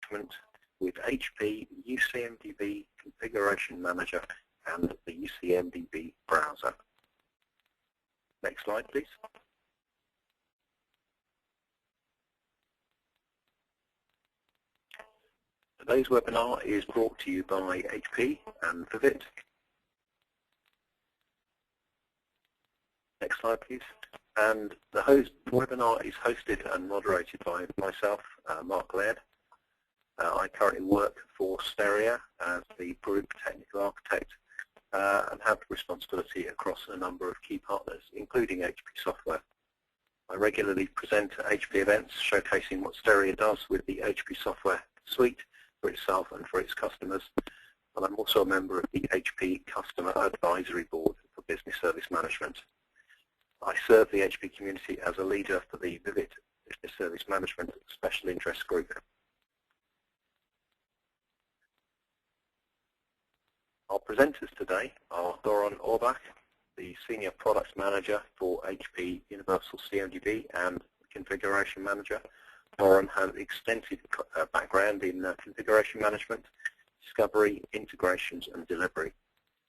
document with HP UCMDB Configuration Manager and the UCMDB Browser. Next slide, please. Today's webinar is brought to you by HP and Vivid. Next slide, please. And the webinar is hosted and moderated by myself, Mark Laird. I currently work for Steria as the Group Technical Architect and have responsibility across a number of key partners, including HP Software. I regularly present at HP events showcasing what Steria does with the HP Software suite for itself and for its customers. And I'm also a member of the HP Customer Advisory Board for Business Service Management. I serve the HP community as a leader for the Vivid Business Service Management Special Interest Group. Our presenters today are Doron Orbach, the Senior Product Manager for HP Universal CMDB and Configuration Manager. Doron has extensive background in configuration management, discovery, integrations and delivery.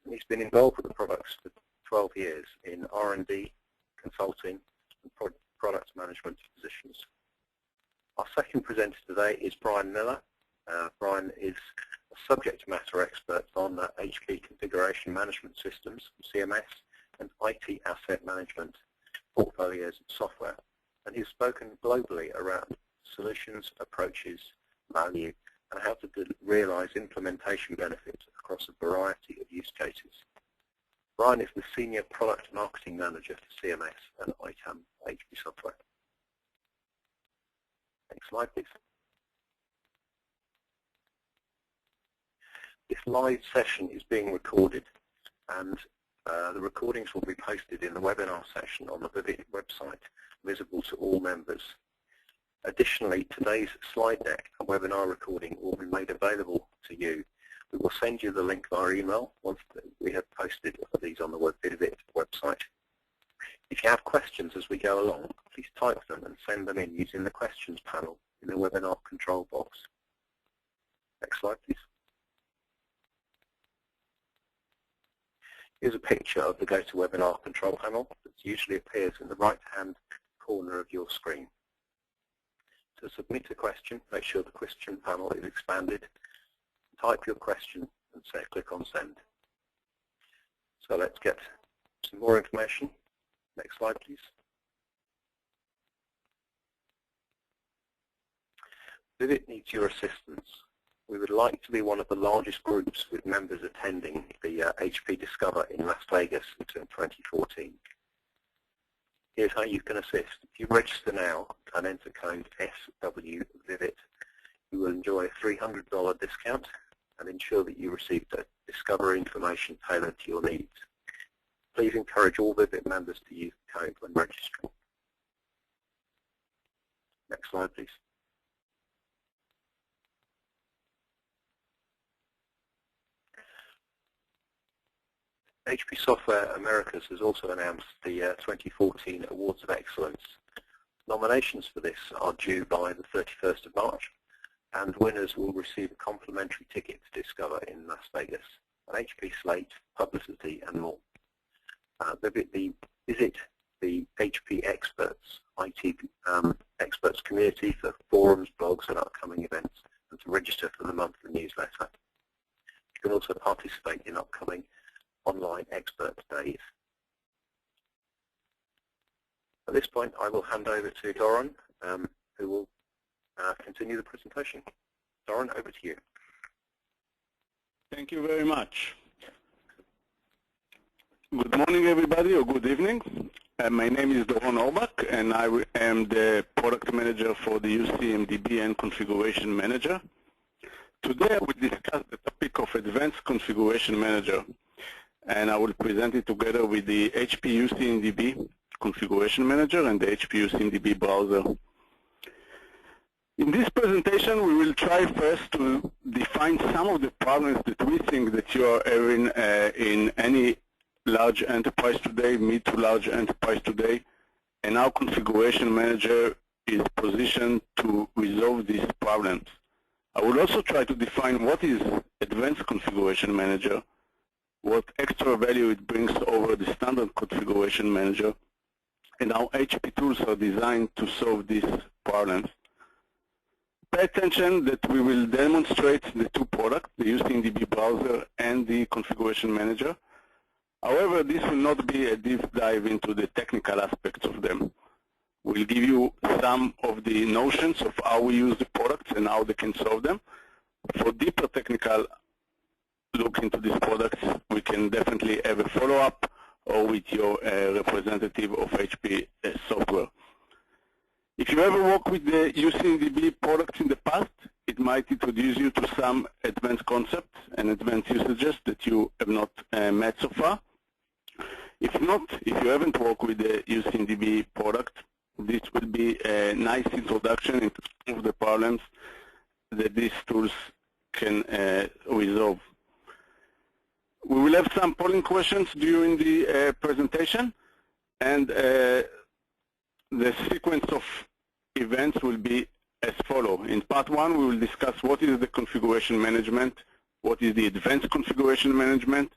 And he's been involved with the products for 12 years in R&D, consulting and product management positions. Our second presenter today is Brian Miller. Brian is a subject matter expert on HP configuration management systems, CMS, and IT asset management portfolios and software. And he's spoken globally around solutions, approaches, value, and how to realize implementation benefits across a variety of use cases. Brian is the Senior Product Marketing Manager for CMS and ITAM HP Software. Next slide, please. This live session is being recorded, and the recordings will be posted in the webinar section on the Vivid website, visible to all members. Additionally, today's slide deck and webinar recording will be made available to you. We will send you the link via email once we have posted these on the Vivid website. If you have questions as we go along, please type them and send them in using the questions panel in the webinar control box. Next slide, please. Here's a picture of the GoToWebinar control panel that usually appears in the right-hand corner of your screen. To submit a question, make sure the question panel is expanded. Type your question and click on Send. So let's get some more information. Next slide, please. Vivid needs your assistance. We would like to be one of the largest groups with members attending the HP Discover in Las Vegas in 2014. Here's how you can assist. If you register now and enter code SWVIVID, you will enjoy a $300 discount and ensure that you receive the Discover information tailored to your needs. Please encourage all Vivid members to use the code when registering. Next slide, please. HP Software Americas has also announced the 2014 Awards of Excellence. Nominations for this are due by the 31st of March, and winners will receive a complimentary ticket to Discover in Las Vegas, an HP slate, publicity, and more. Visit the HP Experts, IT Experts community for forums, blogs, and upcoming events, and to register for the monthly newsletter. You can also participate in upcoming online expert days. At this point, I will hand over to Doron, who will continue the presentation. Doron, over to you. Thank you very much. Good morning, everybody, or good evening. My name is Doron Orbach, and I am the Product Manager for the UCMDB and Configuration Manager. Today, I will discuss the topic of Advanced Configuration Manager, and I will present it together with the HP UCMDB Configuration Manager and the HP UCMDB Browser. In this presentation, we will try first to define some of the problems that we think that you are having in any large enterprise today, mid to large enterprise today, and our Configuration Manager is positioned to resolve these problems. I will also try to define what is Advanced Configuration Manager, what extra value it brings over the standard Configuration Manager, and how HP tools are designed to solve these problems. Pay attention that we will demonstrate the two products, the UCMDB Browser and the Configuration Manager. However, this will not be a deep dive into the technical aspects of them. We'll give you some of the notions of how we use the products and how they can solve them. For deeper technical look into these products, we can definitely have a follow-up or with your representative of HP software. If you ever work with the UCMDB products in the past, it might introduce you to some advanced concepts and advanced usages that you have not met so far. If not, if you haven't worked with the UCMDB product, this will be a nice introduction into some of the problems that these tools can resolve. We will have some polling questions during the presentation, and the sequence of events will be as follows. In part one, we will discuss what is the configuration management, what is the advanced configuration management,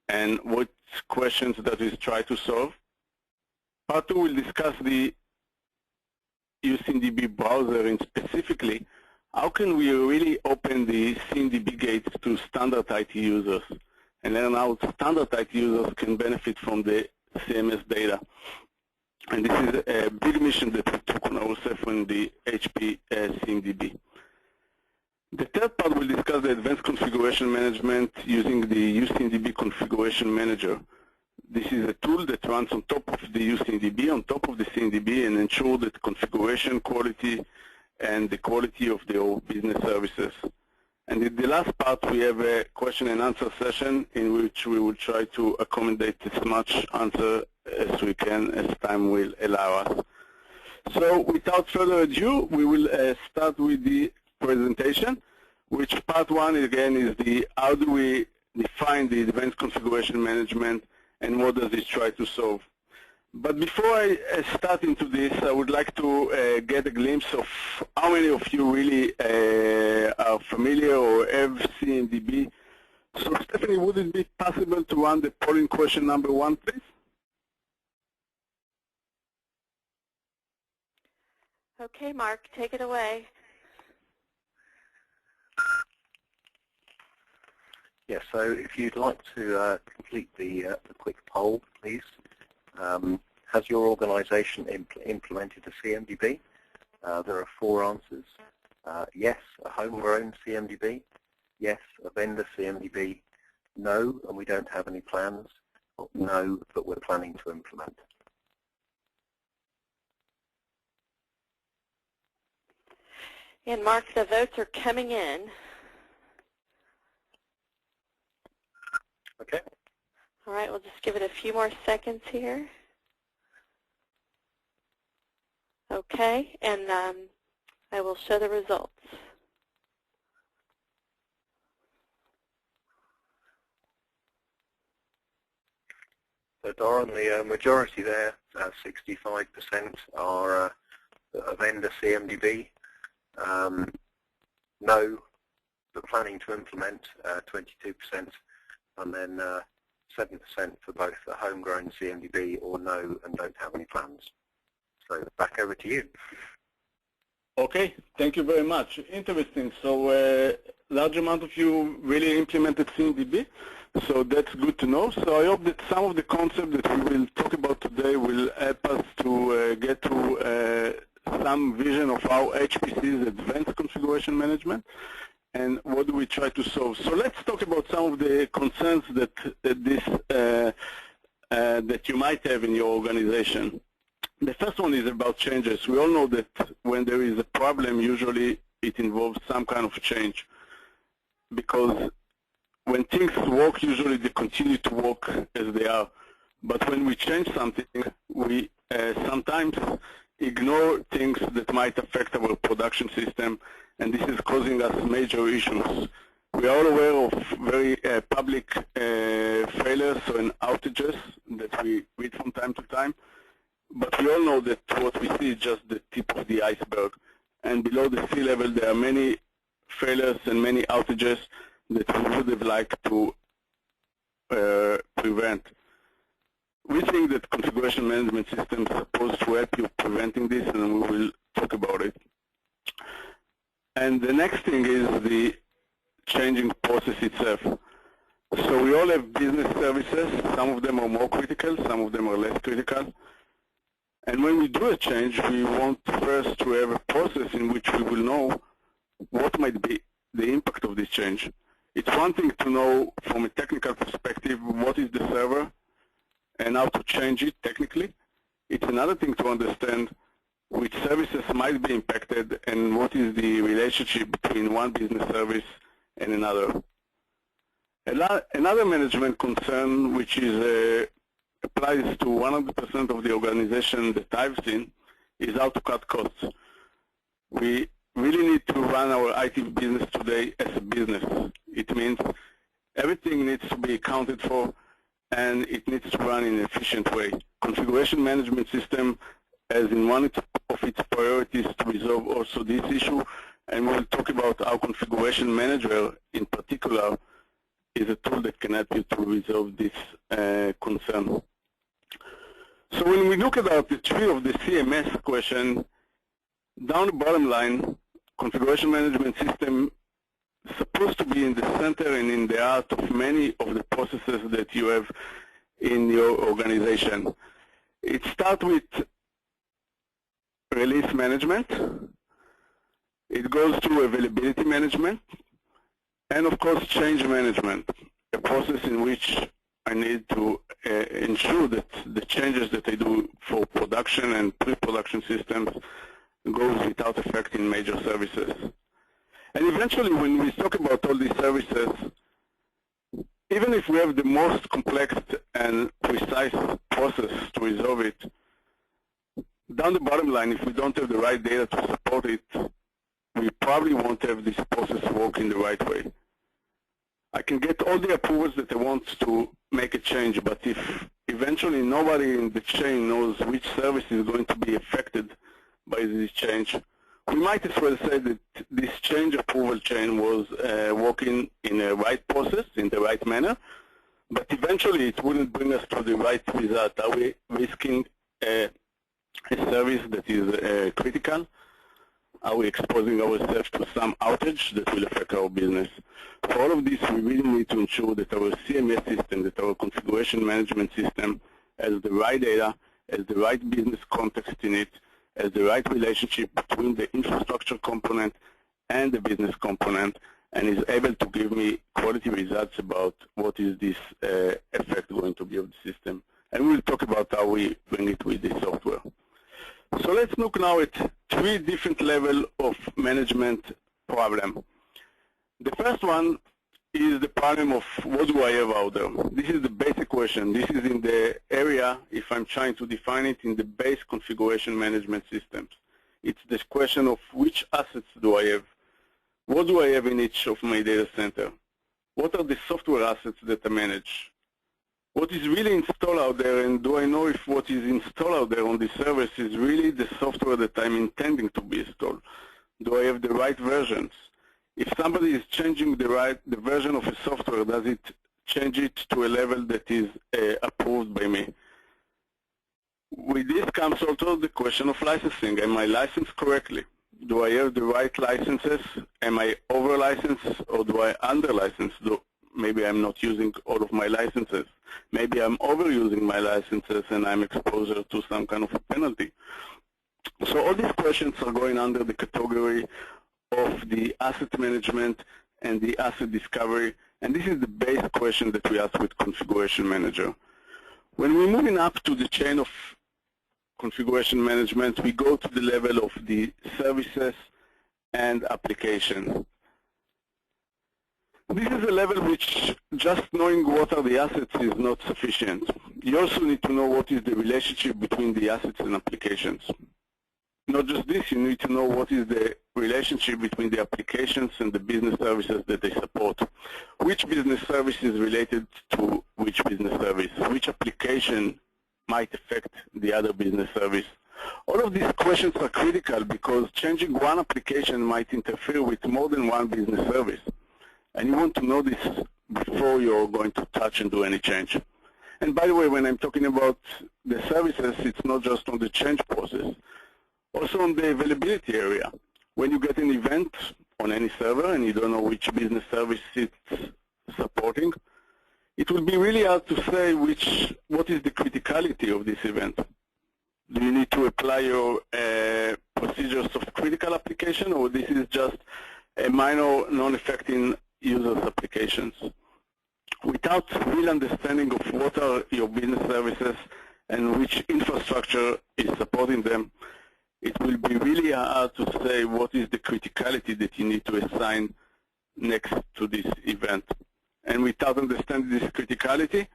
and what questions that we try to solve. Part two will discuss the UCMDB browser, and specifically, how can we really open the CMDB gates to standard IT users, and learn how standard IT users can benefit from the CMS data. And this is a big mission that we took on ourselves in the HP CMDB. The third part will discuss the advanced configuration management using the UCMDB Configuration Manager. This is a tool that runs on top of the UCMDB, on top of the CMDB, and ensure that configuration quality and the quality of the business services. And in the last part, we have a question and answer session in which we will try to accommodate as much answer as we can as time will allow us. So without further ado, we will start with the presentation, which part one again is the how do we define the advanced configuration management and what does it try to solve. But before I start into this, I would like to get a glimpse of how many of you really are familiar or have CMDB. So Stephanie, would it be possible to run the polling question number one, please? Okay, Mark, take it away. Yes, so if you'd like to complete the quick poll, please. Has your organization implemented a CMDB? There are 4 answers. Yes, a homegrown CMDB. Yes, a vendor CMDB. No, and we don't have any plans. Or no, but we're planning to implement. And Mark, the votes are coming in. Okay. All right, we'll just give it a few more seconds here. Okay, and I will show the results. So Doran, the majority there, 65% are a vendor CMDB. No, but planning to implement, 22%, and then 7% for both a homegrown CMDB or no and don't have any plans. So back over to you. Okay, thank you very much. Interesting. So large amount of you really implemented CMDB, so that's good to know. So I hope that some of the concepts that we will talk about today will help us to get to some vision of how HP sees advanced configuration management and what do we try to solve. So let's talk about some of the concerns that that you might have in your organization. The first one is about changes. We all know that when there is a problem, usually it involves some kind of change, because when things work, usually they continue to work as they are. But when we change something, we sometimes ignore things that might affect our production system, and this is causing us major issues. We are all aware of very public failures and outages that we read from time to time. But we all know that what we see is just the tip of the iceberg. And below the sea level, there are many failures and many outages that we would have liked to prevent. We think that configuration management system is supposed to help you preventing this, and we will talk about it. And the next thing is the changing process itself. So we all have business services. Some of them are more critical, some of them are less critical. And when we do a change, we want first to have a process in which we will know what might be the impact of this change. It's one thing to know from a technical perspective what is the server and how to change it technically. It's another thing to understand which services might be impacted and what is the relationship between one business service and another. Another management concern, which is applies to 100% of the organization that I've seen, is how to cut costs. We really need to run our IT business today as a business. It means everything needs to be accounted for, and it needs to run in an efficient way. Configuration management system as in one of its priorities to resolve also this issue, and we'll talk about how configuration manager in particular is a tool that can help you to resolve this concern. So when we look at the tree of the CMS question, down the bottom line, configuration management system is supposed to be in the center and in the heart of many of the processes that you have in your organization. It starts with release management. It goes to availability management, and of course change management, a process in which I need to ensure that the changes that I do for production and pre-production systems goes without affecting major services. And eventually, when we talk about all these services, even if we have the most complex and precise process to resolve it, down the bottom line, if we don't have the right data to support it, we probably won't have this process work in the right way. I can get all the approvals that I want to make a change, but if eventually nobody in the chain knows which service is going to be affected by this change, we might as well say that this change approval chain was working in a right process, in the right manner, but eventually it wouldn't bring us to the right result. Are we risking a service that is critical? Are we exposing ourselves to some outage that will affect our business? For all of this, we really need to ensure that our CMS system, that our configuration management system has the right data, has the right business context in it, has the right relationship between the infrastructure component and the business component, and is able to give me quality results about what is this effect going to be of the system. And we'll talk about how we bring it with the software. So let's look now at three different levels of management problem. The first one is the problem of what do I have out there? This is the basic question. This is in the area, if I'm trying to define it, in the base configuration management systems. It's the question of which assets do I have? What do I have in each of my data center? What are the software assets that I manage? What is really installed out there, and do I know if what is installed out there on the service is really the software that I'm intending to be installed? Do I have the right versions? If somebody is changing the version of a software, does it change it to a level that is approved by me? With this comes also the question of licensing. Am I licensed correctly? Do I have the right licenses? Am I over-licensed or do I under-licensed? Maybe I'm not using all of my licenses. Maybe I'm overusing my licenses and I'm exposed to some kind of a penalty. So all these questions are going under the category of the asset management and the asset discovery, and this is the base question that we ask with Configuration Manager. When we're moving up to the chain of configuration management, we go to the level of the services and application. This is a level which just knowing what are the assets is not sufficient. You also need to know what is the relationship between the assets and applications. Not just this, you need to know what is the relationship between the applications and the business services that they support. Which business service is related to which business service? Which application might affect the other business service? All of these questions are critical because changing one application might interfere with more than one business service. And you want to know this before you're going to touch and do any change. And by the way, when I'm talking about the services, it's not just on the change process, also on the availability area. When you get an event on any server and you don't know which business service it's supporting, it will be really hard to say what is the criticality of this event. Do you need to apply your procedures of critical application, or this is just a minor non-affecting users applications? Without real understanding of what are your business services and which infrastructure is supporting them, it will be really hard to say what is the criticality that you need to assign next to this event. And without understanding this criticality,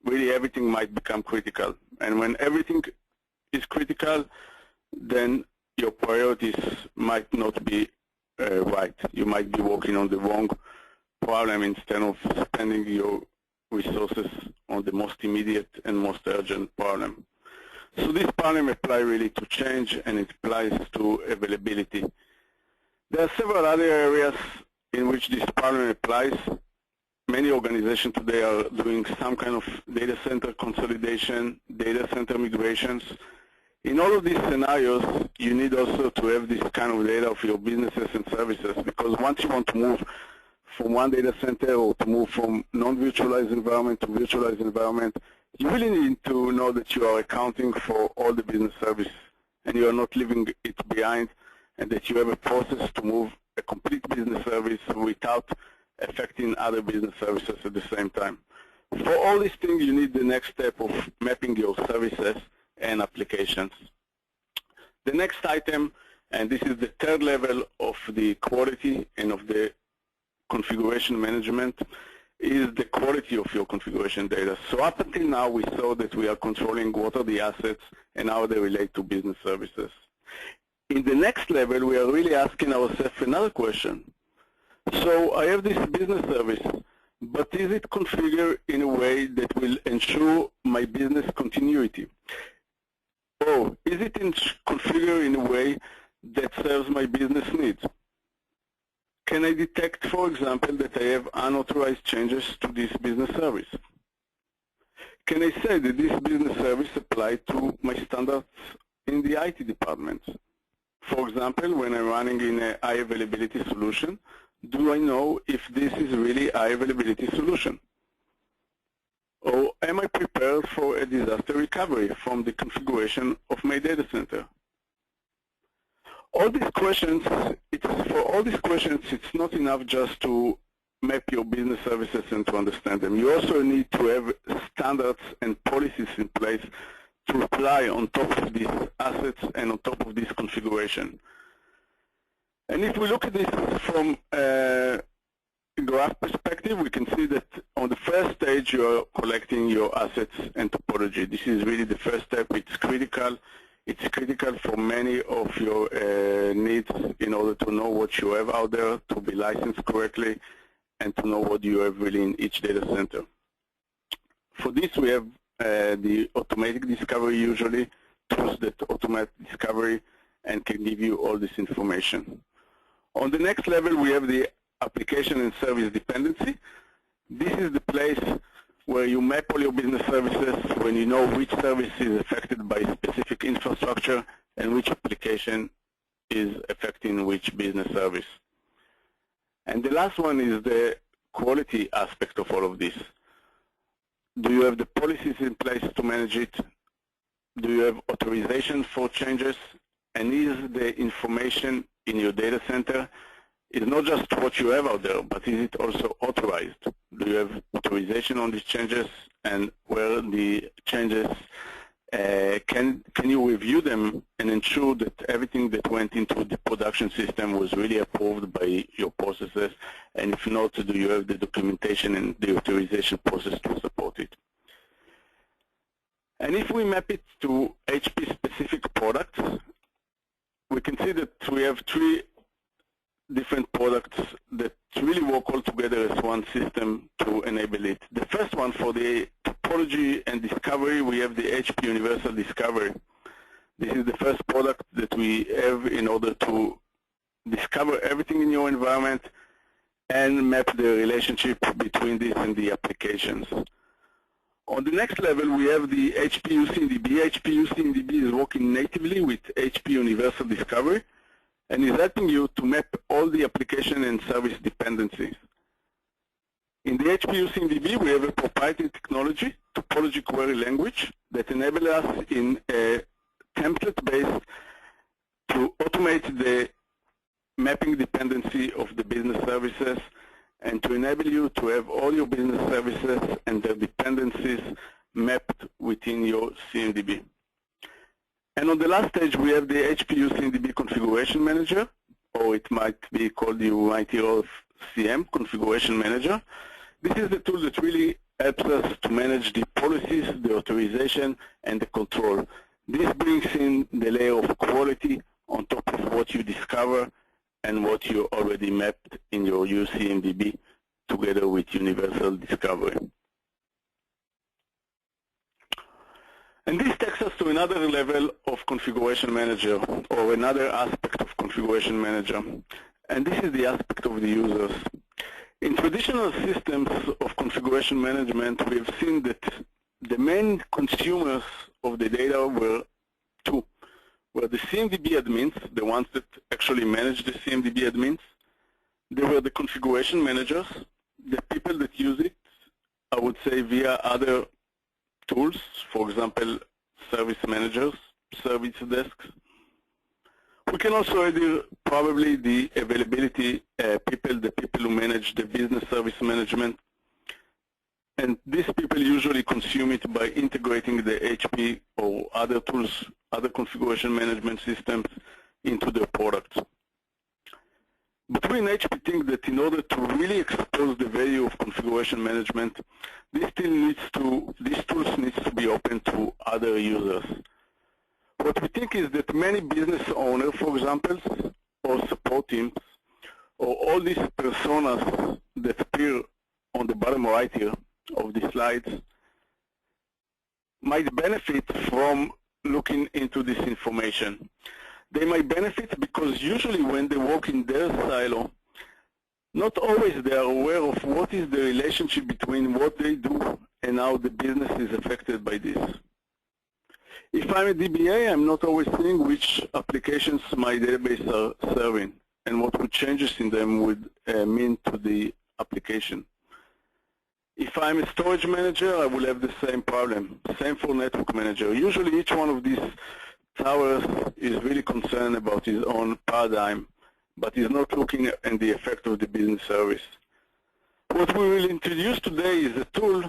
really everything might become critical. And when everything is critical, then your priorities might not be right. You might be working on the wrong problem instead of spending your resources on the most immediate and most urgent problem. So this problem applies really to change, and it applies to availability. There are several other areas in which this problem applies. Many organizations today are doing some kind of data center consolidation, data center migrations. In all of these scenarios, you need also to have this kind of data of your businesses and services, because once you want to move from one data center or to move from non-virtualized environment to virtualized environment, you really need to know that you are accounting for all the business services and you are not leaving it behind, and that you have a process to move a complete business service without affecting other business services at the same time. For all these things, you need the next step of mapping your services and applications. The next item, and this is the third level of the quality and of the configuration management, is the quality of your configuration data. So up until now, we saw that we are controlling what are the assets and how they relate to business services. In the next level, we are really asking ourselves another question. So I have this business service, but is it configured in a way that will ensure my business continuity? Or is it configured in a way that serves my business needs? Can I detect, for example, that I have unauthorized changes to this business service? Can I say that this business service applies to my standards in the IT department? For example, when I'm running in a high availability solution, do I know if this is really a high availability solution? Or am I prepared for a disaster recovery from the configuration of my data center? All these questions, for all these questions, it's not enough just to map your business services and to understand them. You also need to have standards and policies in place to apply on top of these assets and on top of this configuration. And if we look at this from a graph perspective, we can see that on the first stage, you are collecting your assets and topology. This is really the first step. It's critical. It's critical for many of your needs in order to know what you have out there, to be licensed correctly, and to know what you have really in each data center. For this, we have the automatic discovery usually, tools that automate discovery and can give you all this information. On the next level, we have the application and service dependency. This is the place where you map all your business services when you know which service is affected by specific infrastructure and which application is affecting which business service. And the last one is the quality aspect of all of this. Do you have the policies in place to manage it? Do you have authorization for changes? And is the information in your data center is not just what you have out there, but is it also authorized? Do you have authorization on these changes, and where the changes, can you review them and ensure that everything that went into the production system was really approved by your processes? And if not, do you have the documentation and the authorization process to support it? And if we map it to HP-specific products, we can see that we have three different products that really work all together as one system to enable it. The first one, for the topology and discovery, we have the HP Universal Discovery. This is the first product that we have in order to discover everything in your environment and map the relationship between this and the applications. On the next level, we have the HP UCMDB. HP UCMDB is working natively with HP Universal Discovery and is helping you to map all the application and service dependencies. In the HP UCMDB, we have a proprietary technology, topology query language, that enables us in a template-based to automate the mapping dependency of the business services and to enable you to have all your business services and their dependencies mapped within your CMDB. And on the last stage, we have the HP UCMDB Configuration Manager, or it might be called, you might hear of CM, Configuration Manager. This is the tool that really helps us to manage the policies, the authorization, and the control. This brings in the layer of quality on top of what you discover and what you already mapped in your UCMDB together with Universal Discovery. And this takes us to another level of Configuration Manager, or another aspect of Configuration Manager. And this is the aspect of the users. In traditional systems of configuration management, we have seen that the main consumers of the data were two. Were the CMDB admins, the ones that actually manage the CMDB admins. They were the configuration managers, the people that use it, I would say via other tools, for example, service managers, service desks. We can also add here probably the availability people, the people who manage the business service management. And these people usually consume it by integrating the HP or other tools, other configuration management systems into their products. But we in HP think that in order to really expose the value of configuration management, these tools need to be open to other users. What we think is that many business owners, for example, or support teams, or all these personas that appear on the bottom right here of the slides, might benefit from looking into this information. They might benefit because usually when they work in their silo, not always they are aware of what is the relationship between what they do and how the business is affected by this. If I'm a DBA, I'm not always seeing which applications my database are serving and what changes in them would mean to the application. If I'm a storage manager, I will have the same problem. Same for network manager. Usually each one of these towers is really concerned about his own paradigm, but is not looking at the effect of the business service. What we will introduce today is a tool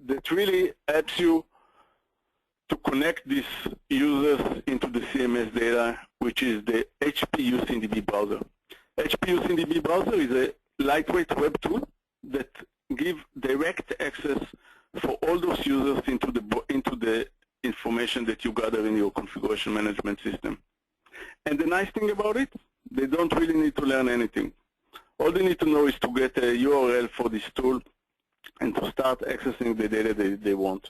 that really helps you to connect these users into the CMS data, which is the HP UCMDB Browser. HP UCMDB Browser is a lightweight web tool that gives direct access for all those users into the information that you gather in your configuration management system. And the nice thing about it, they don't really need to learn anything. All they need to know is to get a URL for this tool and to start accessing the data they want.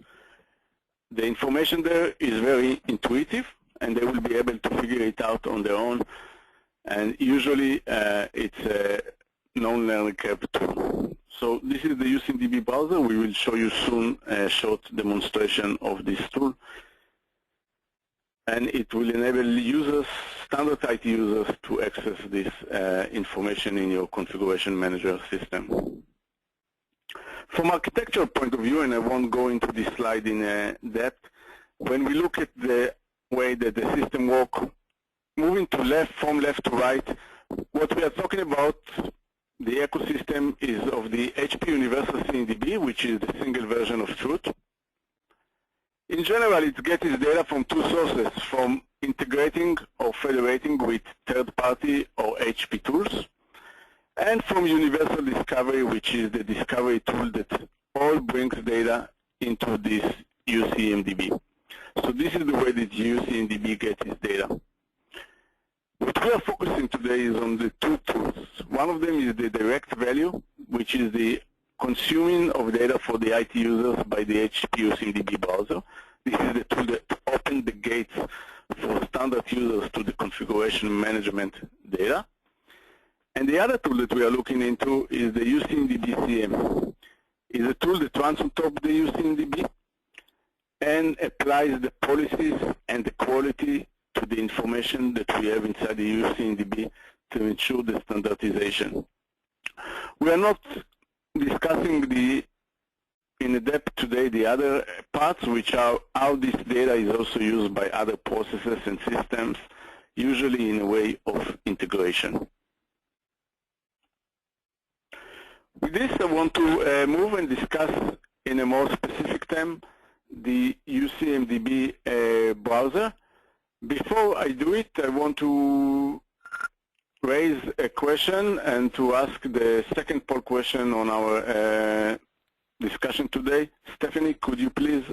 The information there is very intuitive, and they will be able to figure it out on their own. And usually, it's a non-learning curve tool. So this is the UCMDB browser. We will show you soon a short demonstration of this tool. And it will enable users, standard IT users, to access this information in your configuration manager system. From architectural point of view, and I won't go into this slide in depth, when we look at the way that the system works, moving from left to right, what we are talking about, the ecosystem is of the HP Universal CMDB, which is the single version of truth. In general, it gets its data from two sources, from integrating or federating with third-party or HP tools, and from Universal Discovery, which is the discovery tool that all brings data into this UCMDB. So this is the way that UCMDB gets its data. What we are focusing today is on the two tools. One of them is the direct value, which is the consuming of data for the IT users by the HP UCMDB browser. This is the tool that opens the gates for standard users to the configuration management data. And the other tool that we are looking into is the UCMDB CM. It's a tool that runs on top of the UCMDB and applies the policies and the quality to the information that we have inside the UCMDB to ensure the standardization. We are not discussing in depth today the other parts, which are how this data is also used by other processes and systems, usually in a way of integration. With this, I want to move and discuss in a more specific term the UCMDB browser. Before I do it, I want to raise a question and to ask the second poll question on our discussion today. Stephanie, could you please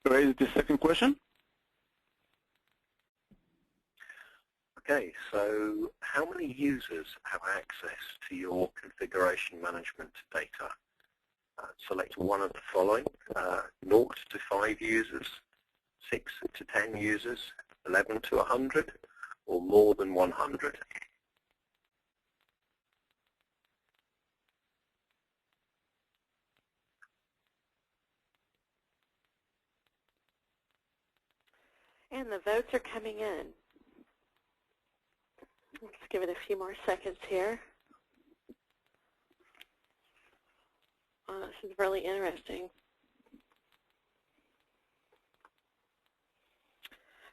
raise the second question? Okay, so how many users have access to your configuration management data? Select one of the following, 0 to 5 users, 6 to 10 users, 11 to 100, or more than 100. And the votes are coming in. Let's give it a few more seconds here. Oh, this is really interesting.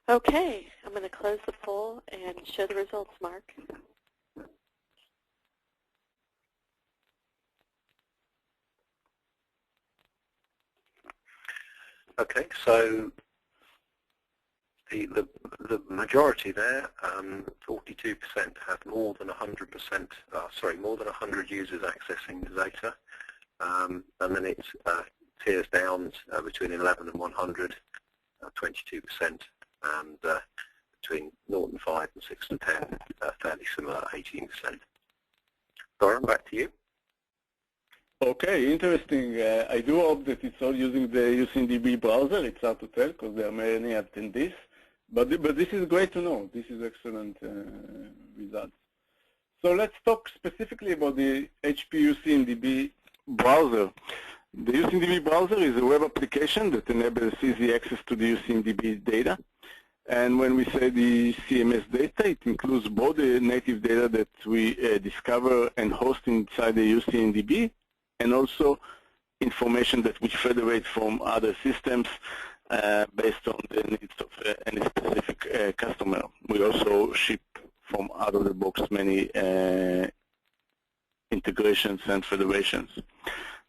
Okay, I'm going to close the poll and show the results, Mark. Okay, so the majority there, 42% have more than 100%, more than 100 users accessing the data, and then it tiers down between 11 and 100, 22%, and between 0 and 5 and 6 and 10, fairly similar, 18%. Doron, back to you. Okay, interesting. I do hope that it's all using the UCMDB browser. It's hard to tell because there are many attendees. But this is great to know. This is excellent results. So let's talk specifically about the HP UCMDB browser. The UCMDB browser is a web application that enables easy access to the UCMDB data. And when we say the CMS data, it includes both the native data that we discover and host inside the UCMDB, and also information that we federate from other systems based on the needs of any specific customer. We also ship from out of the box many integrations and federations.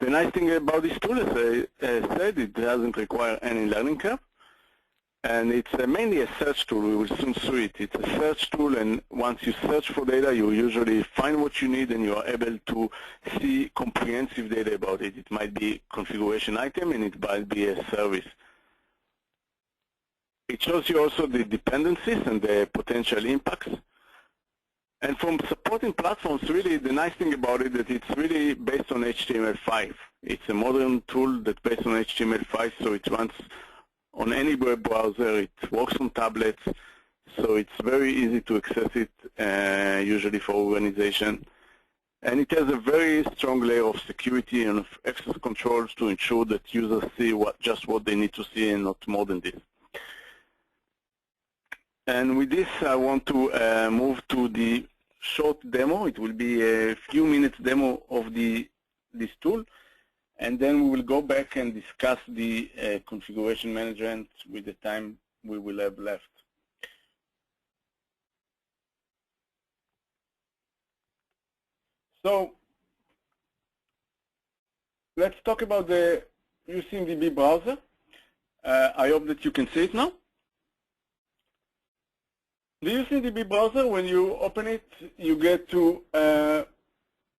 The nice thing about this tool, as I said, it doesn't require any learning curve. And it's mainly a search tool. We will soon see it. It's a search tool, and once you search for data, you usually find what you need, and you are able to see comprehensive data about it. It might be a configuration item, and it might be a service. It shows you also the dependencies and the potential impacts. And from supporting platforms, really, the nice thing about it is that it's really based on HTML5. It's a modern tool that's based on HTML5, so it runs on any web browser. It works on tablets, so it's very easy to access it, usually for organization. And it has a very strong layer of security and of access controls to ensure that users see just what they need to see and not more than this. And with this, I want to move to the short demo. It will be a few minutes demo of this tool. And then we will go back and discuss the configuration management with the time we will have left. So let's talk about the UCMDB browser. I hope that you can see it now. The UCMDB browser, when you open it, you get to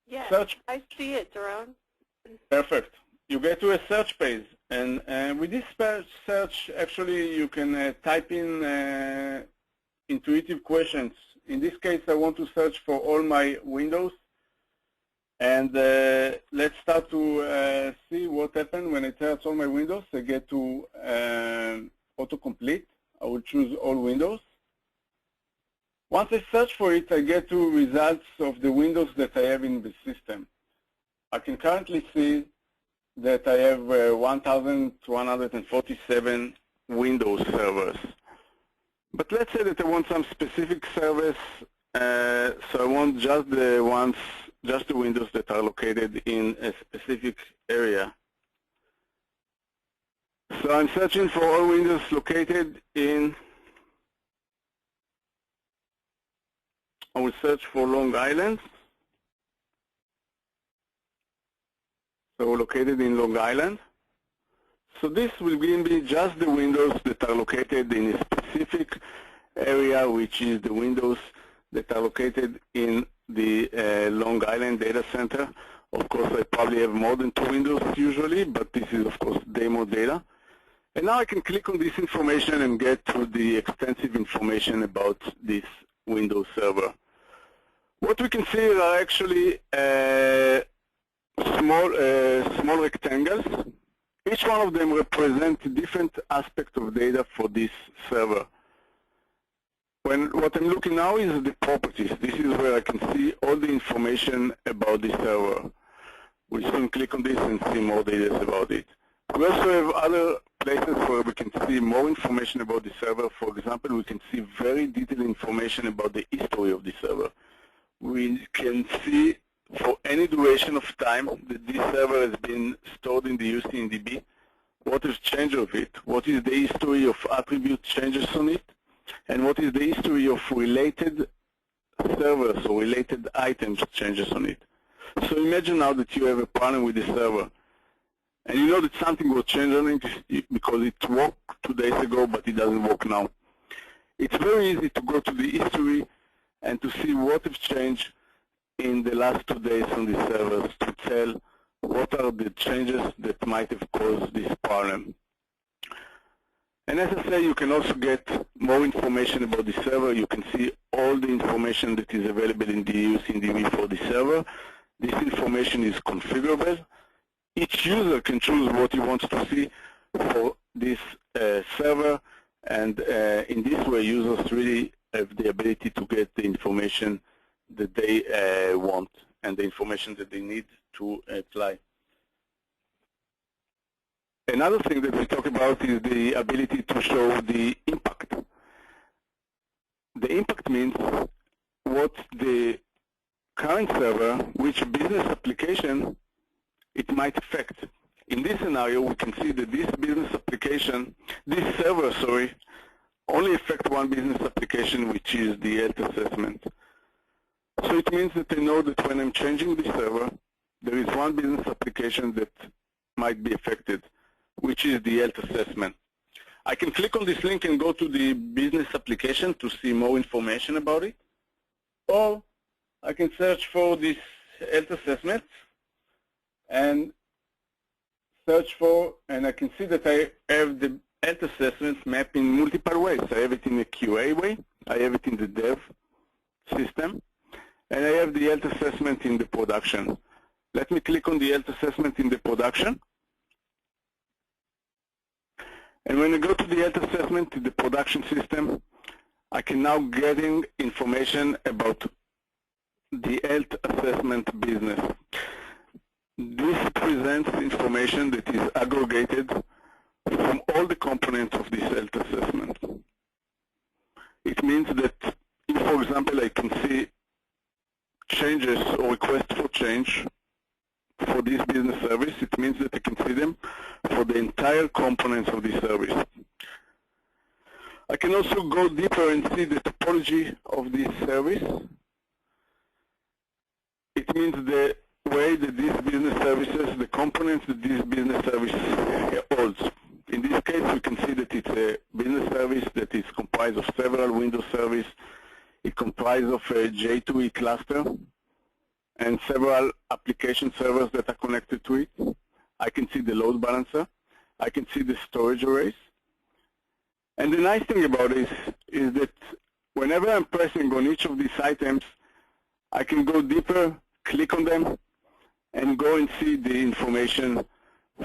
Yes, search. I see it, Doron. Perfect. You get to a search page, and with this search, actually, you can type in intuitive questions. In this case, I want to search for all my windows, and let's start to see what happened when I search all my windows. I get to autocomplete. I will choose all windows, Once I search for it, I get to results of the windows that I have in the system. I can currently see that I have 1,147 Windows servers. But let's say that I want some specific service, so I want just the windows that are located in a specific area. So I'm searching for all windows located in, I will search for Long Island. So located in Long Island. So this will give me just the windows that are located in a specific area, which is the windows that are located in the Long Island data center. Of course, I probably have more than 2 windows usually, but this is, of course, demo data. And now I can click on this information and get to the extensive information about this Windows server. What we can see are actually small rectangles. Each one of them represents different aspects of data for this server. What I'm looking now is the properties. This is where I can see all the information about the server. We soon click on this and see more details about it. We also have other places where we can see more information about the server. For example, we can see very detailed information about the history of the server. We can see for any duration of time that this server has been stored in the UCMDB, what is changed of it, what is the history of attribute changes on it, and what is the history of related servers or related items changes on it. So imagine now that you have a problem with the server, and you know that something was changed on it because it worked 2 days ago, but it doesn't work now. It's very easy to go to the history and to see what has changed in the last 2 days on the servers to tell what are the changes that might have caused this problem. And as I say, you can also get more information about the server. You can see all the information that is available in the UCMDB for the server. This information is configurable. Each user can choose what he wants to see for this server, and in this way, users really have the ability to get the information that they want and the information that they need to apply. Another thing that we talk about is the ability to show the impact. The impact means what the current server, which business application it might affect. In this scenario, we can see that this business application, this server, only affects one business application, which is the health assessment. So it means that I know that when I'm changing the server, there is one business application that might be affected, which is the health assessment. I can click on this link and go to the business application to see more information about it. Or I can search for this health assessment and search for, and I can see that I have the health assessment mapped in multiple ways. I have it in a QA way, I have it in the dev system, and I have the health assessment in the production. Let me click on the health assessment in the production. And when I go to the health assessment in the production system, I can now get information about the health assessment business. This presents information that is aggregated from all the components of this health assessment. It means that if, for example, I can see changes or requests for change for this business service, it means that I can see them for the entire components of this service. I can also go deeper and see the topology of this service. It means the way that these business services, the components that this business service holds. In this case, we can see that it's a business service that is comprised of several Windows services. It comprises of a J2E cluster and several application servers that are connected to it. I can see the load balancer. I can see the storage arrays. And the nice thing about this is that whenever I'm pressing on each of these items, I can go deeper, click on them, and go and see the information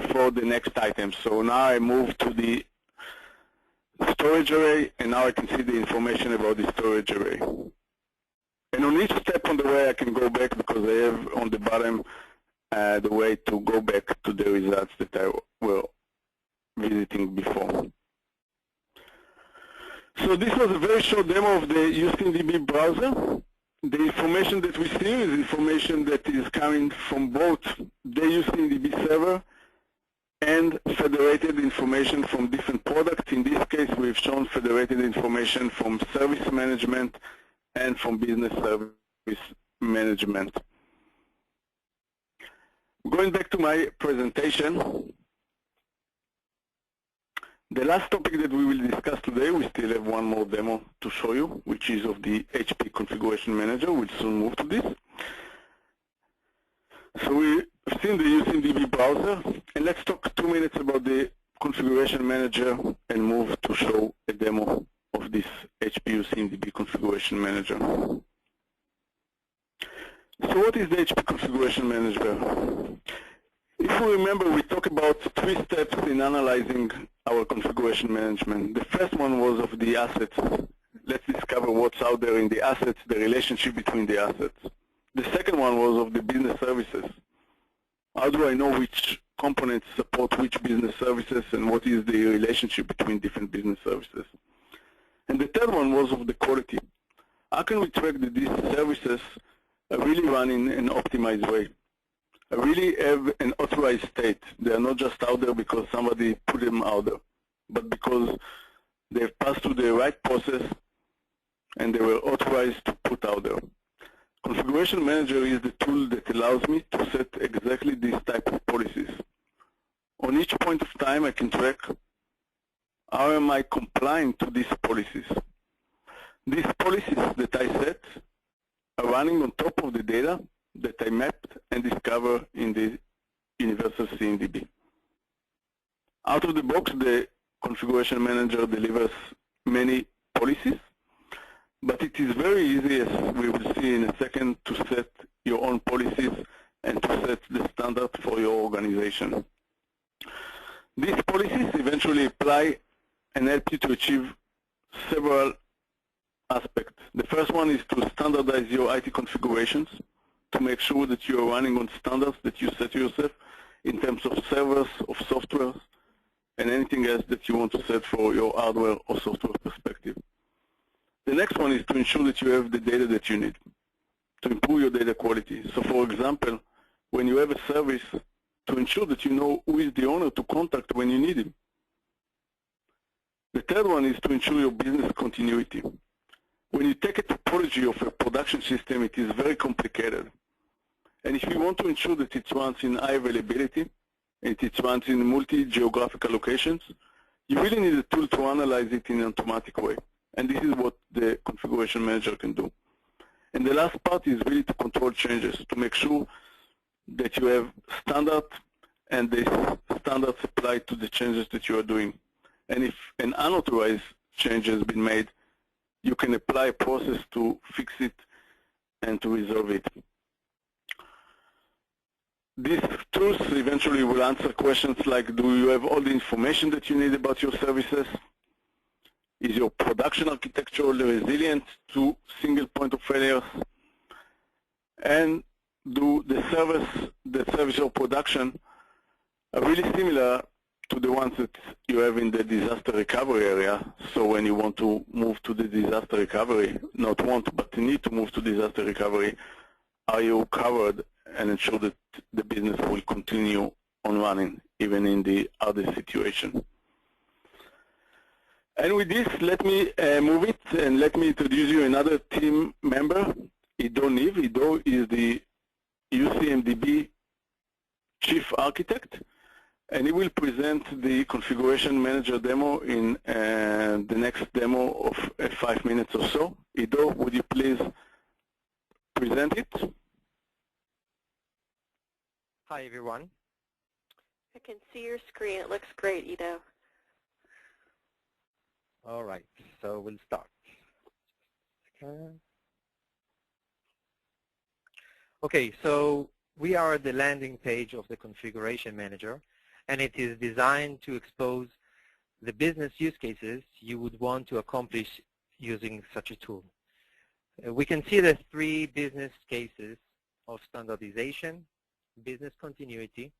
for the next item. So now I move to the storage array, and now I can see the information about the storage array. And on each step on the way, I can go back because I have on the bottom the way to go back to the results that I were visiting before. So this was a very short demo of the UCMDB browser. The information that we see is information that is coming from both the UCMDB server and federated information from different products. In this case, we've shown federated information from service management and from business service management. Going back to my presentation, the last topic that we will discuss today, we still have one more demo to show you, which is of the HP Configuration Manager. We'll soon move to this. So we've seen the UCMDB browser, and let's talk 2 minutes about the Configuration Manager and move to show a demo of this HP UCMDB Configuration Manager. So what is the HP Configuration Manager? If we remember, we talked about 3 steps in analyzing our configuration management. The first one was of the assets. Let's discover what's out there in the assets, the relationship between the assets. The second one was of the business services. How do I know which components support which business services and what is the relationship between different business services? And the third one was of the quality. How can we track that these services are really run in an optimized way? Really have an authorized state. They are not just out there because somebody put them out there, but because they've passed through the right process and they were authorized to put out there. Configuration Manager is the tool that allows me to set exactly these type of policies. On each point of time, I can track how am I complying to these policies. These policies that I set are running on top of the data that I mapped and discover in the Universal CMDB. Out of the box, the Configuration Manager delivers many policies, but it is very easy, as we will see in a second, to set your own policies and to set the standard for your organization. These policies eventually apply and help you to achieve several aspects. The first one is to standardize your IT configurations, to make sure that you are running on standards that you set yourself in terms of servers, of software, and anything else that you want to set for your hardware or software perspective. The next one is to ensure that you have the data that you need to improve your data quality. So for example, when you have a service, to ensure that you know who is the owner to contact when you need him. The third one is to ensure your business continuity. When you take a topology of a production system, it is very complicated. And if you want to ensure that it runs in high availability, and it runs in multi-geographical locations, you really need a tool to analyze it in an automatic way. And this is what the Configuration Manager can do. And the last part is really to control changes, to make sure that you have standards and the standards apply to the changes that you are doing. And if an unauthorized change has been made, you can apply a process to fix it and to resolve it. These tools eventually will answer questions like, do you have all the information that you need about your services? Is your production architecture resilient to single point of failures? And do the servers that service your production are really similar to the ones that you have in the disaster recovery area? So when you want to move to the disaster recovery, not want, but need to move to disaster recovery, are you covered and ensure that the business will continue on running even in the other situation? And with this, let me move it and let me introduce you another team member, Ido Niv. Ido is the UCMDB Chief Architect, and he will present the Configuration Manager demo in the next demo of 5 minutes or so. Ido, would you please present it? Hi, everyone. I can see your screen. It looks great, Ido. All right, so we'll start. Okay, so we are at the landing page of the Configuration Manager, and it is designed to expose the business use cases you would want to accomplish using such a tool. We can see the three business cases of standardization, business continuity,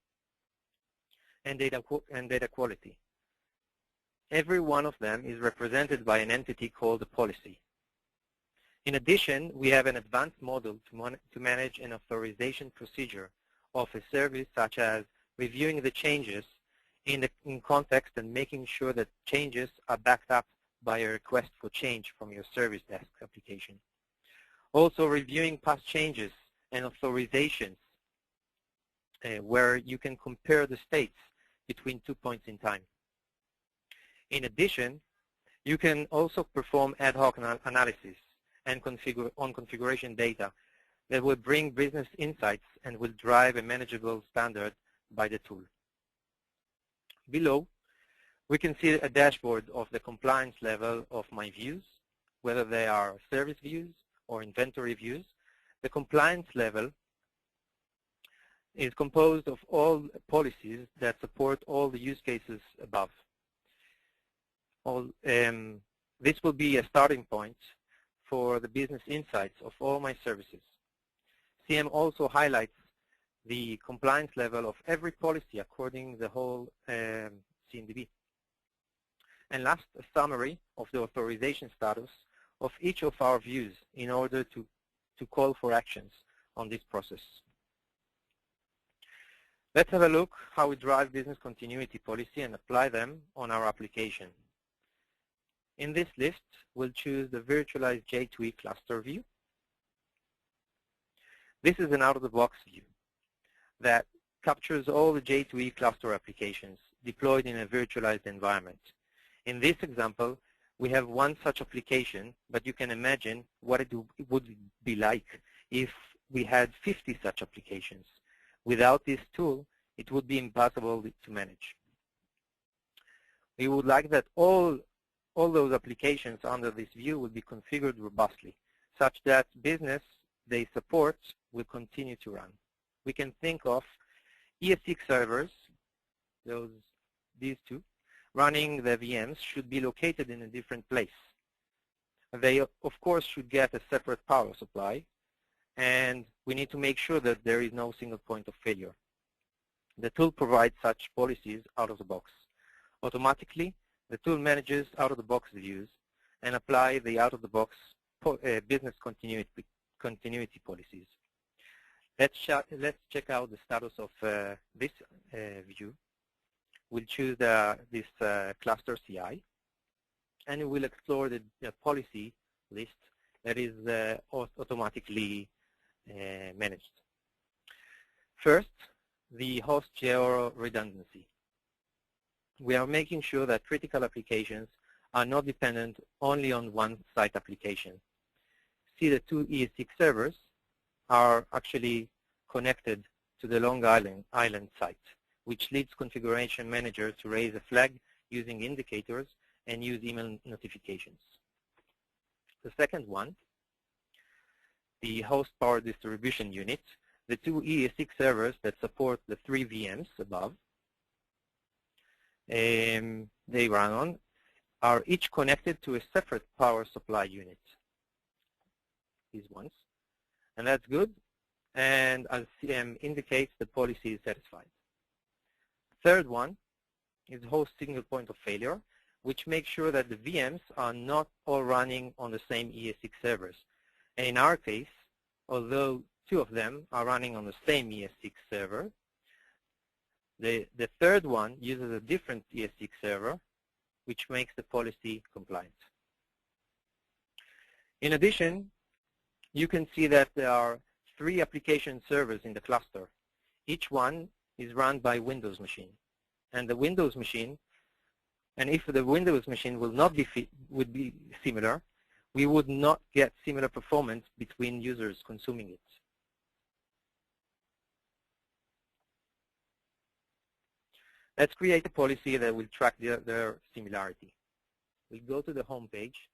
and data quality. Every one of them is represented by an entity called a policy. In addition, we have an advanced model to manage an authorization procedure of a service, such as reviewing the changes in context and making sure that changes are backed up by a request for change from your service desk application. Also reviewing past changes and authorizations where you can compare the states between 2 points in time. In addition, you can also perform ad hoc analysis and on configuration data that will bring business insights and will drive a manageable standard by the tool. Below, we can see a dashboard of the compliance level of my views, whether they are service views or inventory views. The compliance level is composed of all policies that support all the use cases above. This will be a starting point for the business insights of all my services. CM also highlights the compliance level of every policy according the whole CMDB. And last, a summary of the authorization status of each of our views in order to call for actions on this process. Let's have a look how we drive business continuity policy and apply them on our application. In this list, we'll choose the virtualized J2E cluster view. This is an out-of-the-box view that captures all the J2E cluster applications deployed in a virtualized environment. In this example, we have one such application, but you can imagine what it would be like if we had 50 such applications. Without this tool, it would be impossible to manage. We would like that all those applications under this view will be configured robustly, such that business they support will continue to run. We can think of ES6 servers, these two, running the VMs should be located in a different place. They, of course, should get a separate power supply, and we need to make sure that there is no single point of failure. The tool provides such policies out of the box. Automatically, the tool manages out-of-the-box views and apply the out-of-the-box business continuity policies. Let's check out the status of this view. We'll choose this cluster CI, and we'll explore the policy list that is automatically managed. First, the host geo redundancy. We are making sure that critical applications are not dependent only on one site application. See, the two ES6 servers are actually connected to the Long Island site, which leads Configuration Manager to raise a flag using indicators and use email notifications. The second one, the host power distribution unit, the two ES6 servers that support the 3 VMs above, they run on, are each connected to a separate power supply unit, these ones. And that's good, and as CM indicates, the policy is satisfied. Third one is host single point of failure, which makes sure that the VMs are not all running on the same ES6 servers. And in our case, although 2 of them are running on the same ES6 server, the third one uses a different ES6 server, which makes the policy compliant. In addition, you can see that there are 3 application servers in the cluster. Each one is run by Windows machine. And the Windows machine, and if the Windows machine would be similar, we would not get similar performance between users consuming it. Let's create a policy that will track their similarity. We'll go to the home page,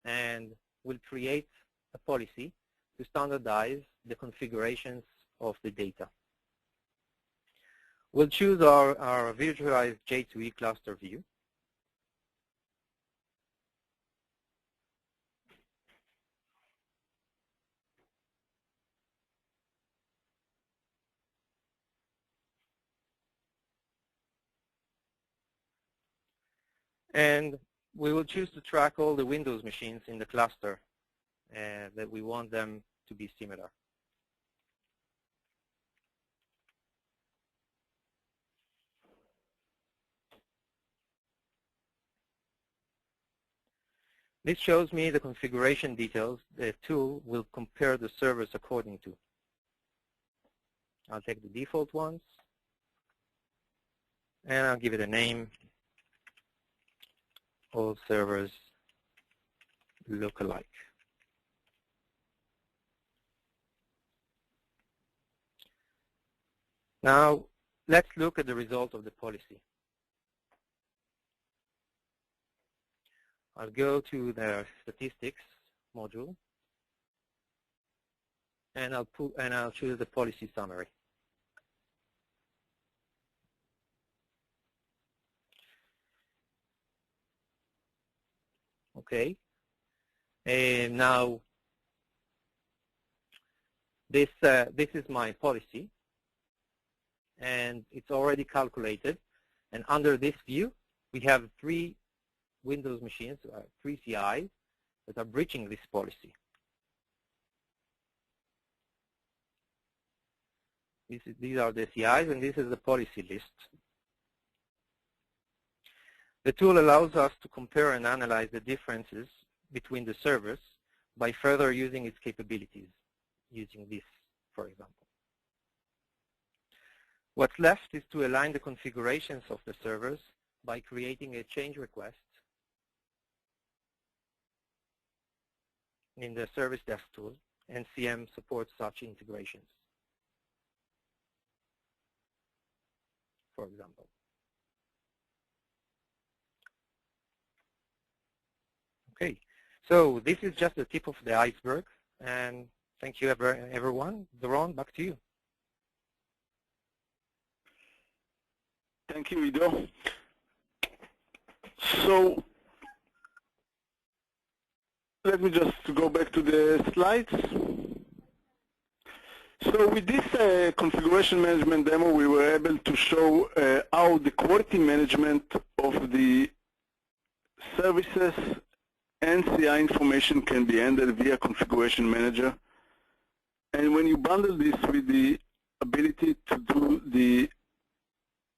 and we'll create a policy to standardize the configurations of the data. We'll choose our virtualized J2E cluster view, And we will choose to track all the Windows machines in the cluster that we want them to be similar. This shows me the configuration details the tool will compare the servers according to. I'll take the default ones, and I'll give it a name. All servers look alike. Now, let's look at the result of the policy. I'll go to the statistics module, and I'll choose the policy summary. Okay. And now this is my policy, and it's already calculated. And under this view, we have 3 Windows machines, 3 CIs that are breaching this policy. These are the CIs, and this is the policy list. The tool allows us to compare and analyze the differences between the servers by further using its capabilities, using this, for example. What's left is to align the configurations of the servers by creating a change request in the Service Desk tool, and CM supports such integrations, for example. Okay, so this is just the tip of the iceberg, and thank you everyone. Doron, back to you. Thank you, Ido. So let me just go back to the slides. So with this configuration management demo, we were able to show how the quality management of the services and CI information can be handled via Configuration Manager. And when you bundle this with the ability to do the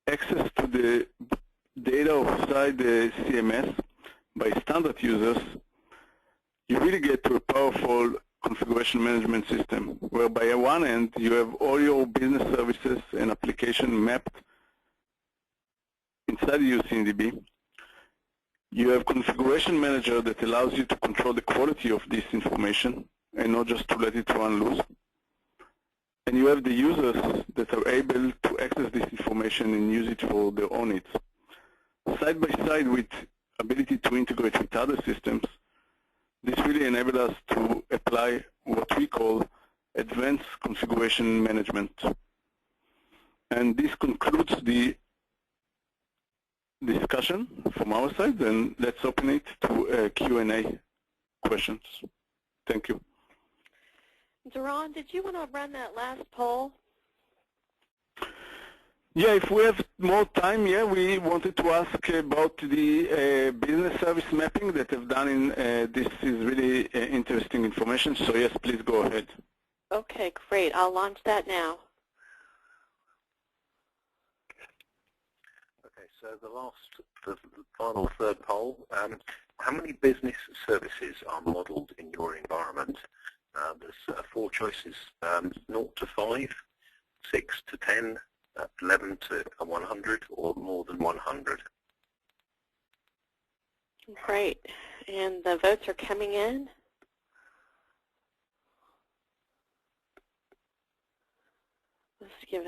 access to the data outside the CMS by standard users, you really get to a powerful configuration management system, whereby on one end you have all your business services and application mapped inside the UCMDB. You have Configuration Manager that allows you to control the quality of this information and not just to let it run loose. And you have the users that are able to access this information and use it for their own needs. Side by side with ability to integrate with other systems, this really enabled us to apply what we call advanced configuration management. And this concludes the discussion from our side, and let's open it to Q&A questions. Thank you. Doron, did you want to run that last poll? Yeah, if we have more time, yeah, we wanted to ask about the business service mapping that I've done in, this is really interesting information, so yes, please go ahead. Okay, great. I'll launch that now. Okay, so the final third poll, how many business services are modeled in your environment? There's 4 choices, 0 to 5, 6 to 10, 11 to 100, or more than 100. Great. And the votes are coming in. Let's give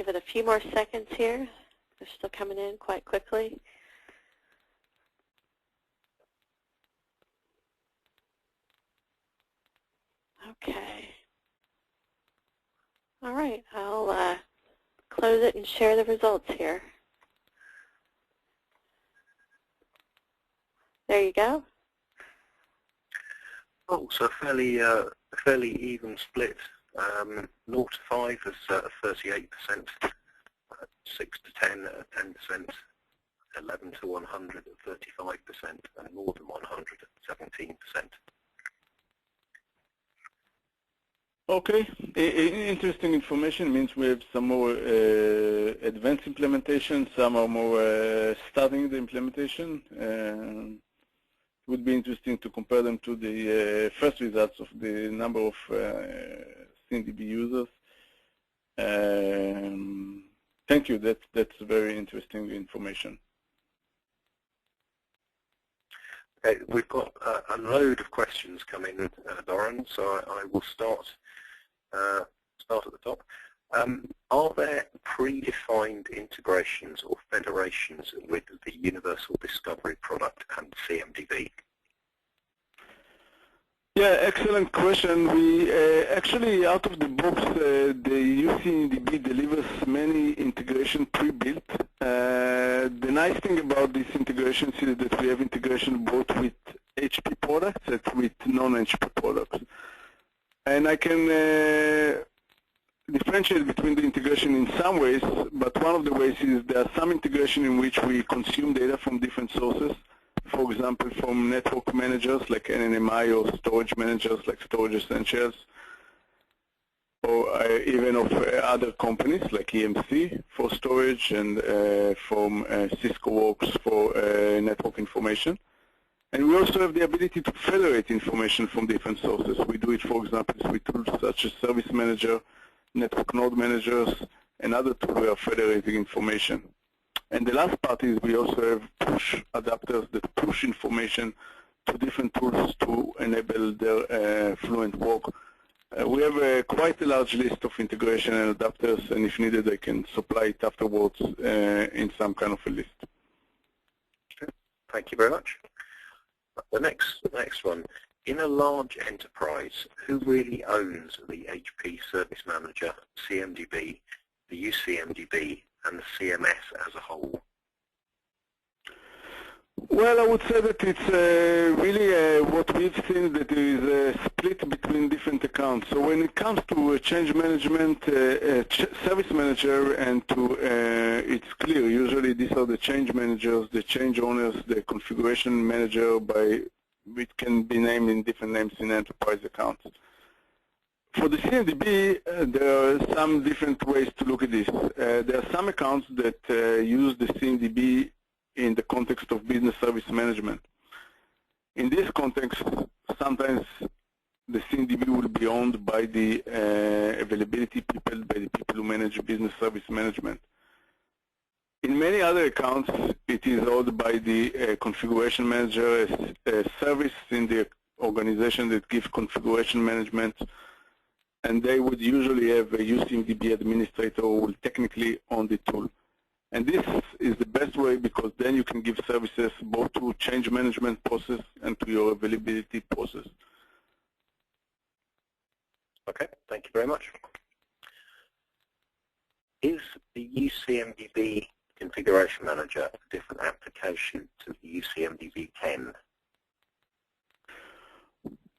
it a few more seconds here. They're still coming in quite quickly. Okay. All right. I'll close it and share the results here. There you go. Oh, so fairly even split. 0 to 5 is 38%, 6 to 10, 10%, 11 to 100 at 35%, and more than 100 at 17%. Okay, interesting information means we have some more advanced implementation, some are more starting the implementation. It would be interesting to compare them to the first results of the number of CMDB users. Thank you, that's very interesting information. Okay, we've got a load of questions coming, Doran, so I will start at the top. Are there predefined integrations or federations with the Universal Discovery product and CMDB? Yeah, excellent question. We actually, out of the box, the UCMDB delivers many integration pre-built. The nice thing about these integrations is that we have integration both with HP products and with non-HP products. And I can differentiate between the integration in some ways, but one of the ways is there are some integration in which we consume data from different sources. For example, from network managers like NNMI or storage managers like Storage Essentials, or even of other companies like EMC for storage and from Cisco Works for network information. And we also have the ability to federate information from different sources. We do it, for example, with tools such as Service Manager, Network Node Managers, and other tools we are federating information. And the last part is we also have push adapters that push information to different tools to enable their fluent work. We have quite a large list of integration and adapters, and if needed, I can supply it afterwards in some kind of a list. Okay. Thank you very much. The next one. In a large enterprise, who really owns the HP Service Manager, CMDB, the UCMDB, and the CMS as a whole? Well, I would say that it's really what we've seen, that there is a split between different accounts. So when it comes to change management, service manager, and to it's clear, usually these are the change managers, the change owners, the configuration manager, it can be named in different names in enterprise accounts. For the CMDB, there are some different ways to look at this. There are some accounts that use the CMDB in the context of business service management. In this context, sometimes the CMDB will be owned by the availability people, by the people who manage business service management. In many other accounts, it is owned by the configuration manager, a service in the organization that gives configuration management, and they would usually have a UCMDB administrator who will technically own the tool. And this is the best way, because then you can give services both to change management process and to your availability process. Okay, thank you very much. Is the UCMDB Configuration Manager a different application to the UCMDB 10?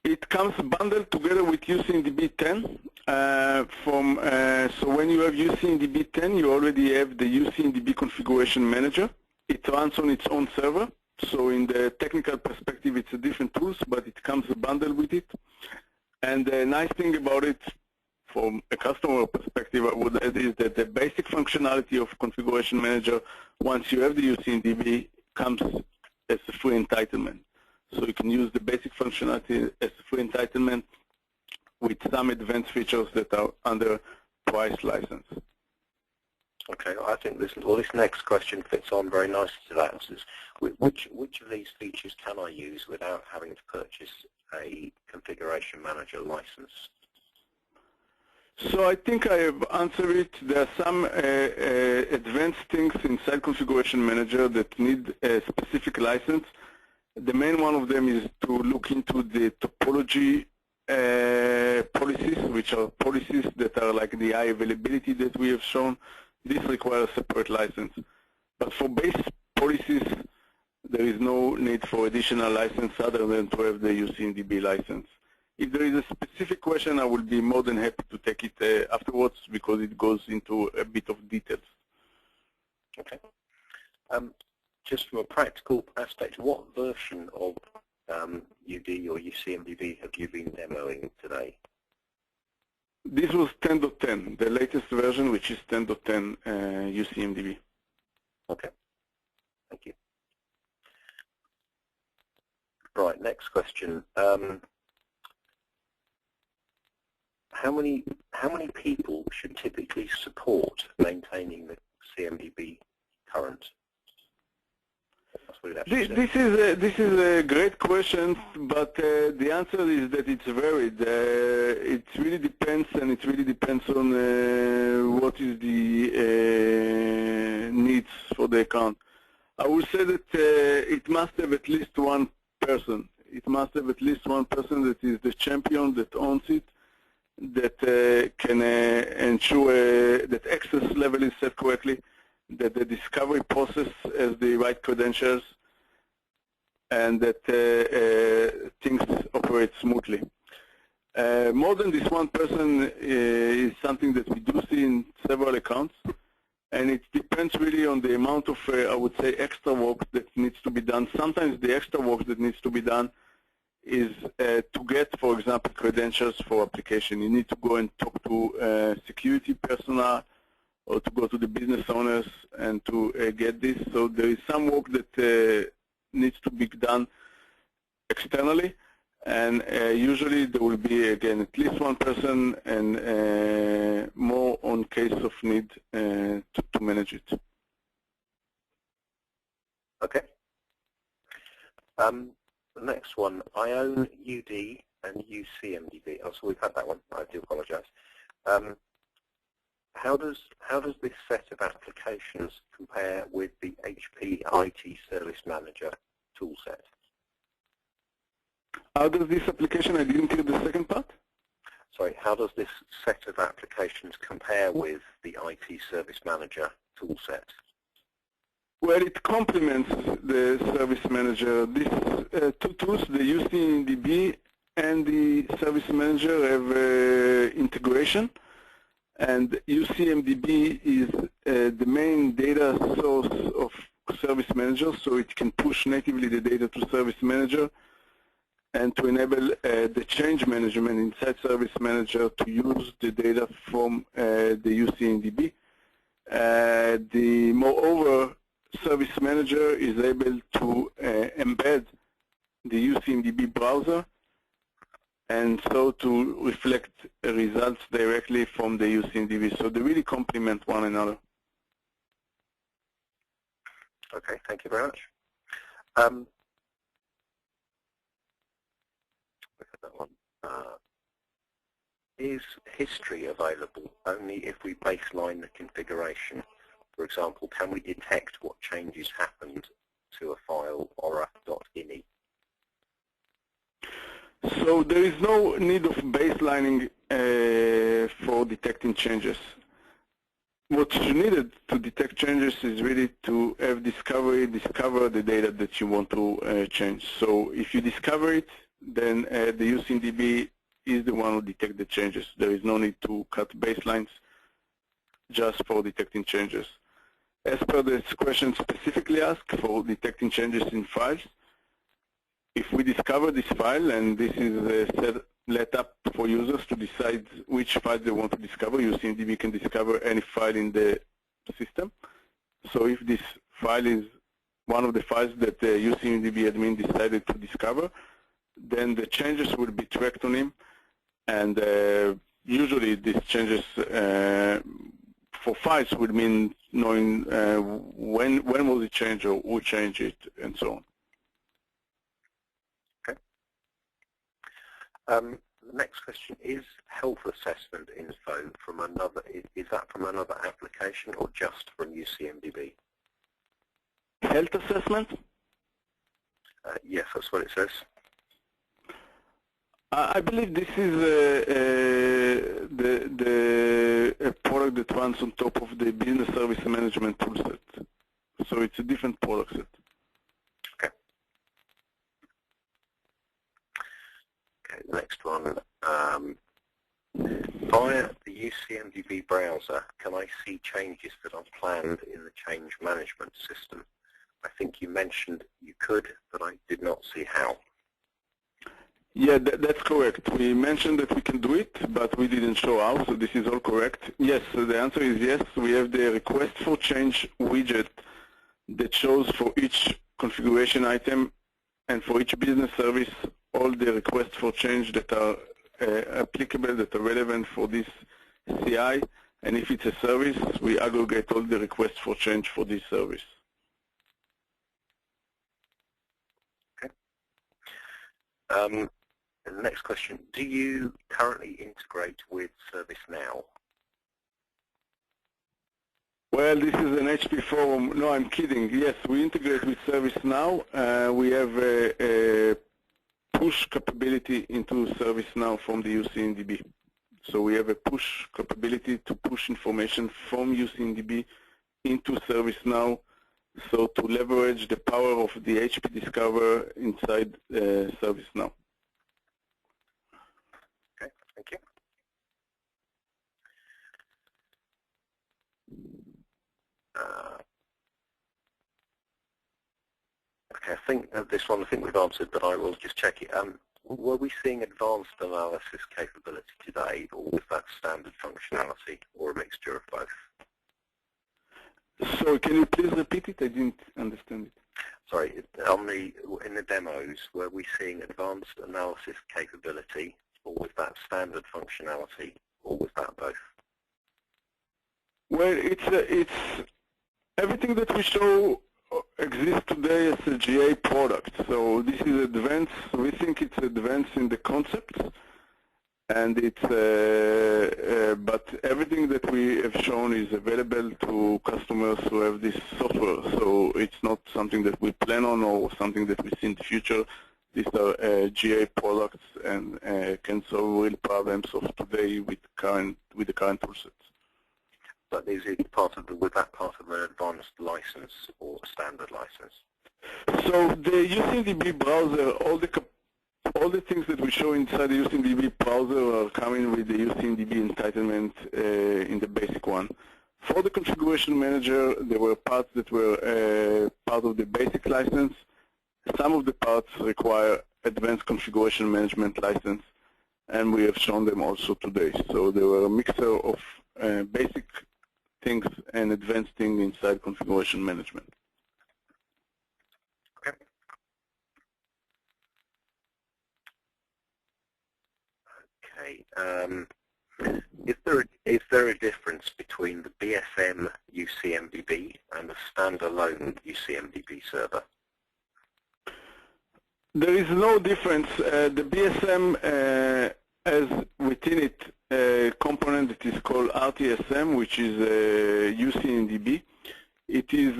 It comes bundled together with UCMDB 10. So when you have UCMDB 10, you already have the UCMDB Configuration Manager. It runs on its own server. So in the technical perspective, it's a different tools, but it comes bundled with it. And the nice thing about it, from a customer perspective, I would add, is that the basic functionality of Configuration Manager, once you have the UCMDB, comes as a free entitlement. So you can use the basic functionality as a free entitlement with some advanced features that are under price license. Okay, I think this next question fits on very nicely to that. Which of these features can I use without having to purchase a Configuration Manager license? So I think I have answered it. There are some advanced things inside Configuration Manager that need a specific license. The main one of them is to look into the topology policies, which are policies that are like the high availability that we have shown. This requires a separate license. But for base policies, there is no need for additional license other than to have the UCMDB license. If there is a specific question, I will be more than happy to take it afterwards, because it goes into a bit of details. Okay. just from a practical aspect, what version of UD or UCMDB have you been demoing today? This was 10.10, the latest version, which is 10.10 UCMDB. Okay, thank you. Right, next question. How many people should typically support maintaining the CMDB current? This is a great question, but the answer is that it's varied. It really depends, and it really depends on what is the needs for the account. I would say that it must have at least one person. It must have at least one person that is the champion, that owns it, that can ensure that access level is set correctly, that the discovery process has the right credentials, and that things operate smoothly. More than this one person is something that we do see in several accounts, and it depends really on the amount of, I would say, extra work that needs to be done. Sometimes the extra work that needs to be done is to get, for example, credentials for application. You need to go and talk to security personnel, or to go to the business owners and to get this. So there is some work that needs to be done externally, and usually there will be, again, at least one person, and more on case of need to manage it. Okay. The next one, I own UD and UCMDB. Oh, so we've had that one. I do apologize. How does this set of applications compare with the HP IT Service Manager toolset? How does this application, I didn't hear the second part? Sorry, how does this set of applications compare with the IT Service Manager toolset? Well, it complements the Service Manager. These two tools, the UCMDB and the Service Manager, have integration. And UCMDB is the main data source of Service Manager, so it can push natively the data to Service Manager, and to enable the change management inside Service Manager to use the data from the UCMDB. Moreover, Service Manager is able to embed the UCMDB browser, and so to reflect results directly from the UCMDB. So they really complement one another. Okay, thank you very much. Look at that one. Is history available only if we baseline the configuration? For example, can we detect what changes happened to a file aura.ini? So there is no need of baselining for detecting changes. What you needed to detect changes is really to have discover the data that you want to change. So if you discover it, then the UCMDB is the one who detects the changes. There is no need to cut baselines just for detecting changes. As per this question specifically asked for detecting changes in files, if we discover this file, and this is let up for users to decide which files they want to discover, UCMDB can discover any file in the system. So if this file is one of the files that the UCMDB admin decided to discover, then the changes will be tracked on him, and usually these changes for files would mean knowing when was it changed or who changed it, and so on. The next question, is health assessment info from another, is that from another application or just from UCMDB? Health assessment? Yes, that's what it says. I believe this is a product that runs on top of the business service management toolset. So it's a different product set. Okay. Okay, the next one. Via the UCMDB browser, can I see changes that are planned in the change management system? I think you mentioned you could, but I did not see how. Yeah, that's correct. We mentioned that we can do it, but we didn't show how, so this is all correct. Yes, so the answer is yes. We have the request for change widget that shows for each configuration item and for each business service all the requests for change that are applicable, that are relevant for this CI. And if it's a service, we aggregate all the requests for change for this service. Okay. The next question, do you currently integrate with ServiceNow? Well, this is an HP forum. No, I'm kidding. Yes, we integrate with ServiceNow. We have a push capability into ServiceNow from the UCMDB. So we have a push capability to push information from UCMDB into ServiceNow, so to leverage the power of the HP Discover inside ServiceNow. Okay, thank you. Okay, I think this one, I think we've answered, but I will just check it. Were we seeing advanced analysis capability today, or was that standard functionality, or a mixture of both? So can you please repeat it? I didn't understand it. Sorry, in the demos, were we seeing advanced analysis capability, or was that standard functionality, or was that both? Well, it's everything that we show exists today as a GA product. So this is advanced. We think it's advanced in the concepts, and it's but everything that we have shown is available to customers who have this software. So it's not something that we plan on or something that we see in the future. These are GA products and can solve real problems of today with the current toolsets. But is it part of was that part of an advanced license or a standard license? So the UCMDB browser, all the things that we show inside the UCMDB browser are coming with the UCMDB entitlement in the basic one. For the configuration manager, there were parts that were part of the basic license. Some of the parts require advanced configuration management license, and we have shown them also today. So there were a mixture of basic things and advanced things inside configuration management. Okay. Okay. Is there a difference between the BSM UCMDB and the standalone UCMDB server? There is no difference. The BSM has within it a component that is called RTSM, which is UCMDB. It is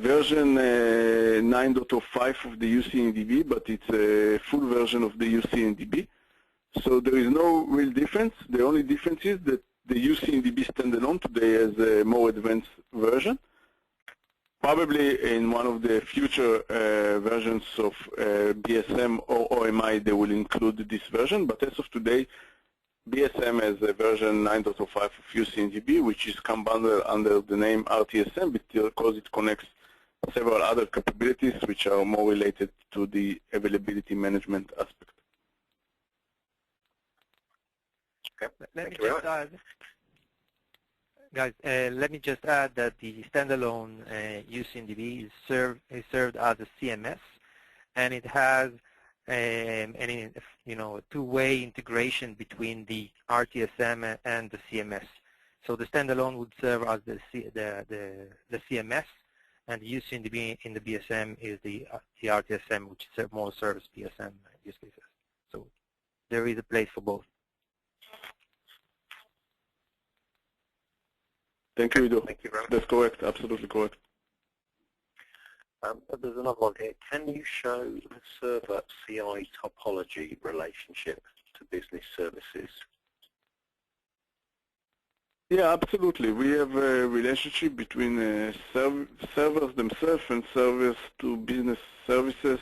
version 9.05 of the UCMDB, but it's a full version of the UCMDB. So there is no real difference. The only difference is that the UCMDB standalone today has a more advanced version. Probably in one of the future versions of BSM or OMI, they will include this version. But as of today, BSM has a version 9.05 of UCMDB, which is come bundled under the name RTSM because it connects several other capabilities which are more related to the availability management aspect. Okay. Let me just add, guys, let me just add that the standalone UCMDB is served as a CMS, and it has a two-way integration between the RTSM and the CMS. So the standalone would serve as the CMS, and the UCMDB in the BSM is the RTSM, which more serves BSM use cases. So there is a place for both. Thank you, Ido. Thank you very much. That's correct, absolutely correct. There's another one here. Can you show the server CI topology relationship to business services? Yeah, absolutely. We have a relationship between servers themselves and servers to business services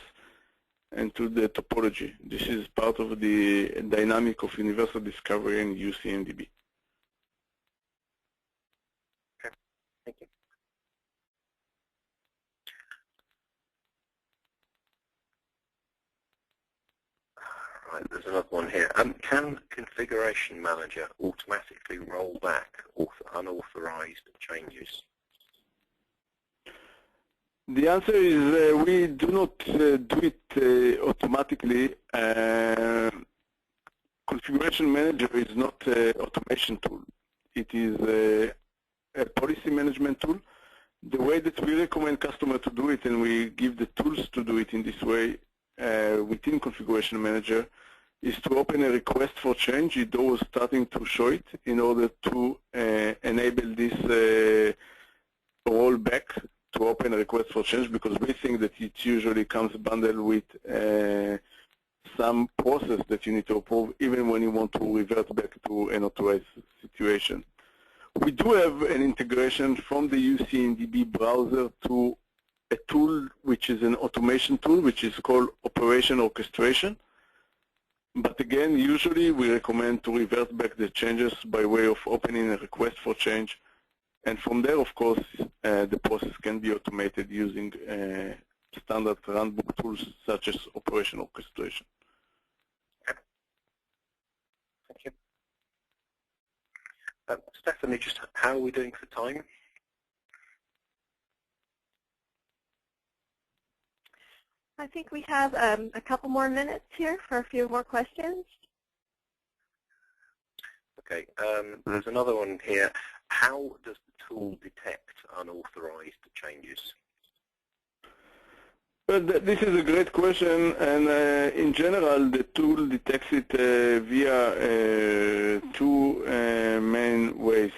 and to the topology. This is part of the dynamic of Universal Discovery and UCMDB. Okay, thank you. Right, there's another one here. Can Configuration Manager automatically roll back unauthorized changes? The answer is we do not do it automatically. Configuration Manager is not an automation tool. It is a policy management tool. The way that we recommend customer to do it, and we give the tools to do it in this way within Configuration Manager, is to open a request for change. It was starting to show it in order to enable this rollback to open a request for change, because we think that it usually comes bundled with some process that you need to approve even when you want to revert back to an authorized situation. We do have an integration from the UCMDB browser to a tool which is an automation tool, which is called Operation Orchestration. But again, usually we recommend to revert back the changes by way of opening a request for change. And from there, of course, the process can be automated using standard runbook tools such as Operation Orchestration. Thank you. Stephanie, just how are we doing for time? I think we have a couple more minutes here for a few more questions. Okay, there's another one here. How does the tool detect unauthorized changes? Well, this is a great question, and in general, the tool detects it via two main ways.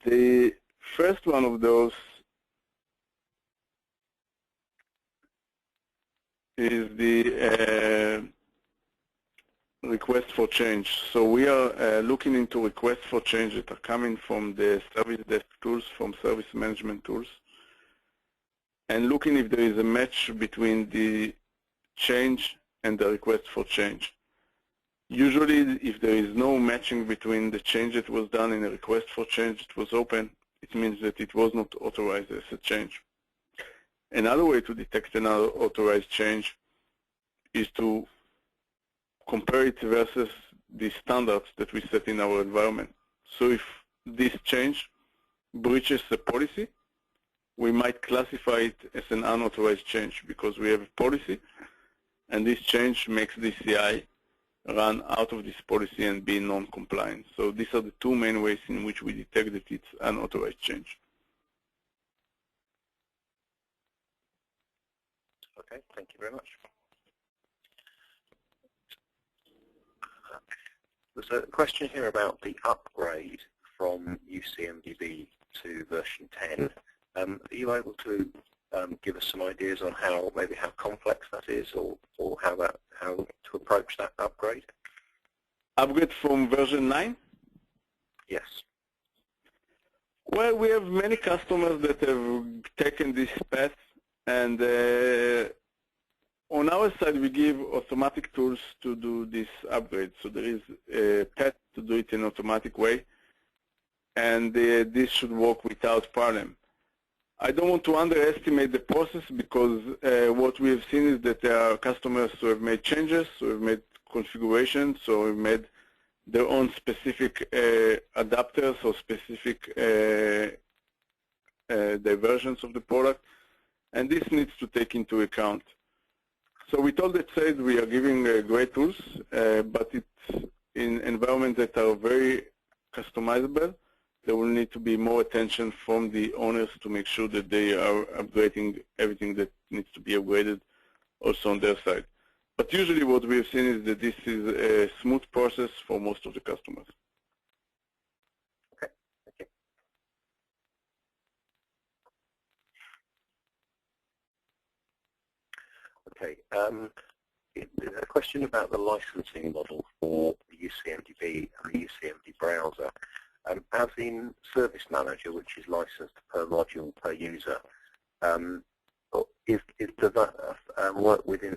The first one of those is the request for change. So we are looking into requests for change that are coming from the service desk tools, from service management tools, and looking if there is a match between the change and the request for change. Usually, if there is no matching between the change that was done and the request for change that was open, it means that it was not authorized as a change. Another way to detect an unauthorized change is to compare it versus the standards that we set in our environment. So if this change breaches the policy, we might classify it as an unauthorized change because we have a policy, and this change makes the CI run out of this policy and be non-compliant. So these are the two main ways in which we detect that it's unauthorized change. Okay, thank you very much. There's a question here about the upgrade from UCMDB to version 10. Are you able to give us some ideas on how complex that is, or how to approach that upgrade? Upgrade from version 9? Yes. Well, we have many customers that have taken this path, and on our side, we give automatic tools to do this upgrade. So there is a path to do it in an automatic way, and this should work without problem. I don't want to underestimate the process, because what we have seen is that there are customers who have made changes, who have made configurations, so have made their own specific adapters or specific diversions of the product, and this needs to take into account. So with all that said, we are giving great tools, but it's in environments that are very customizable. There will need to be more attention from the owners to make sure that they are upgrading everything that needs to be upgraded also on their side. But usually what we have seen is that this is a smooth process for most of the customers. Okay, thank you. Okay, a question about the licensing model for the UCMDB and the UCMDB Browser. As in Service Manager, which is licensed per module per user, does that work within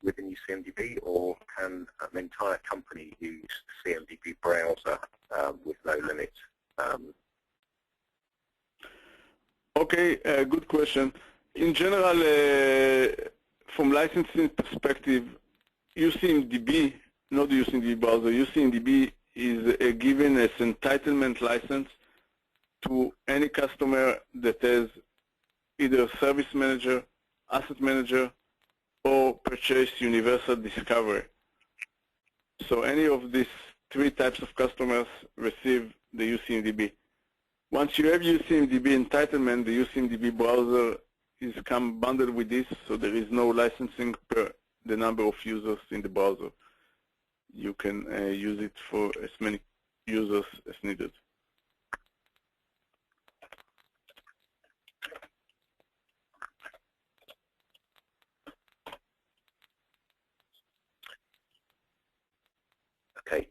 UCMDB, or can an entire company use CMDB Browser with no limit? Okay, good question. In general, from licensing perspective, UCMDB, not the UCMDB browser, UCMDB is given as entitlement license to any customer that has either Service Manager, Asset Manager, or purchase Universal Discovery. So any of these three types of customers receive the UCMDB. Once you have UCMDB entitlement, the UCMDB browser is come bundled with this, so there is no licensing per the number of users in the browser. You can use it for as many users as needed. Okay.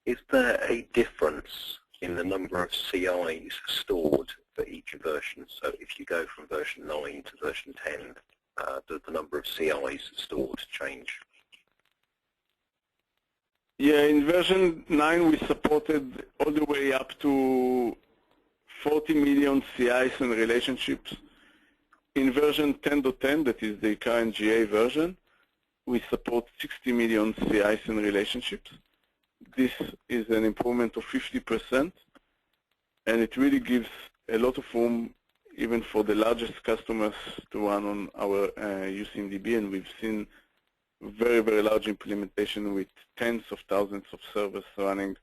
Is there a difference in the number of CIs stored for each version? So if you go from version 9 to version 10, does the number of CIs stored change? Yeah, in version 9 we supported all the way up to 40 million CIs and relationships. In version 10.10, that is the current GA version, we support 60 million CIs and relationships. This is an improvement of 50%, and it really gives a lot of room even for the largest customers to run on our UCMDB, and we've seen very, very large implementation with tens of thousands of servers running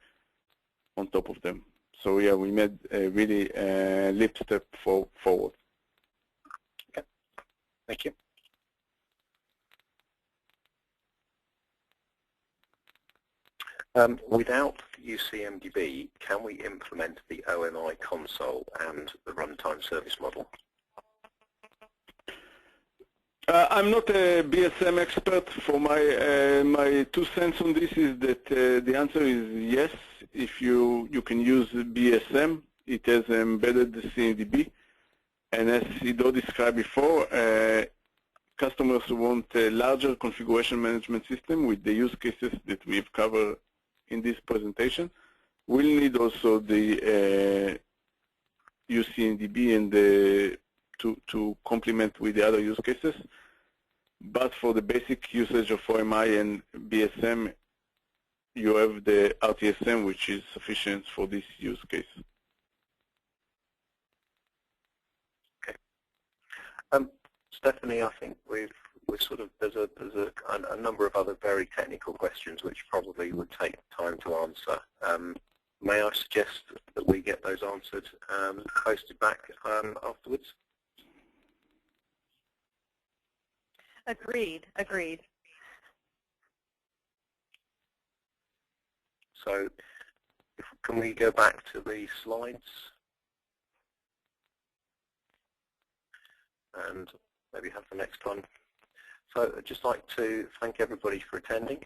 on top of them. So yeah, we made a really leap step forward. Okay, thank you. Without UCMDB, can we implement the OMI console and the runtime service model? I'm not a BSM expert. For my 2 cents on this is that the answer is yes. If you can use BSM, it has embedded the CMDB, and as Ido described before, customers who want a larger configuration management system with the use cases that we've covered in this presentation will need also the UCMDB and to complement with the other use cases. But for the basic usage of OMI and BSM, you have the RTSM, which is sufficient for this use case. Okay. Stephanie, I think we're sort of there's a number of other very technical questions which probably would take time to answer. May I suggest that we get those answered posted back afterwards? Agreed. Agreed. So can we go back to the slides and maybe have the next one? So I'd just like to thank everybody for attending.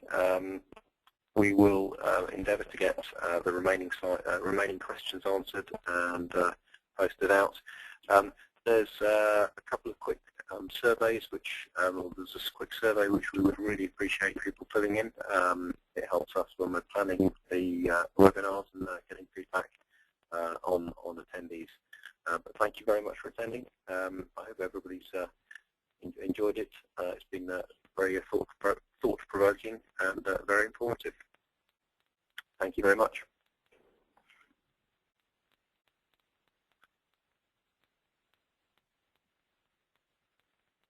We will endeavour to get the remaining questions answered and posted out. There's a couple of quick surveys, which there's a quick survey which we would really appreciate people filling in. It helps us when we're planning the webinars and getting feedback on attendees. But thank you very much for attending. I hope everybody's enjoyed it. It's been very thought-provoking and very informative. Thank you very much.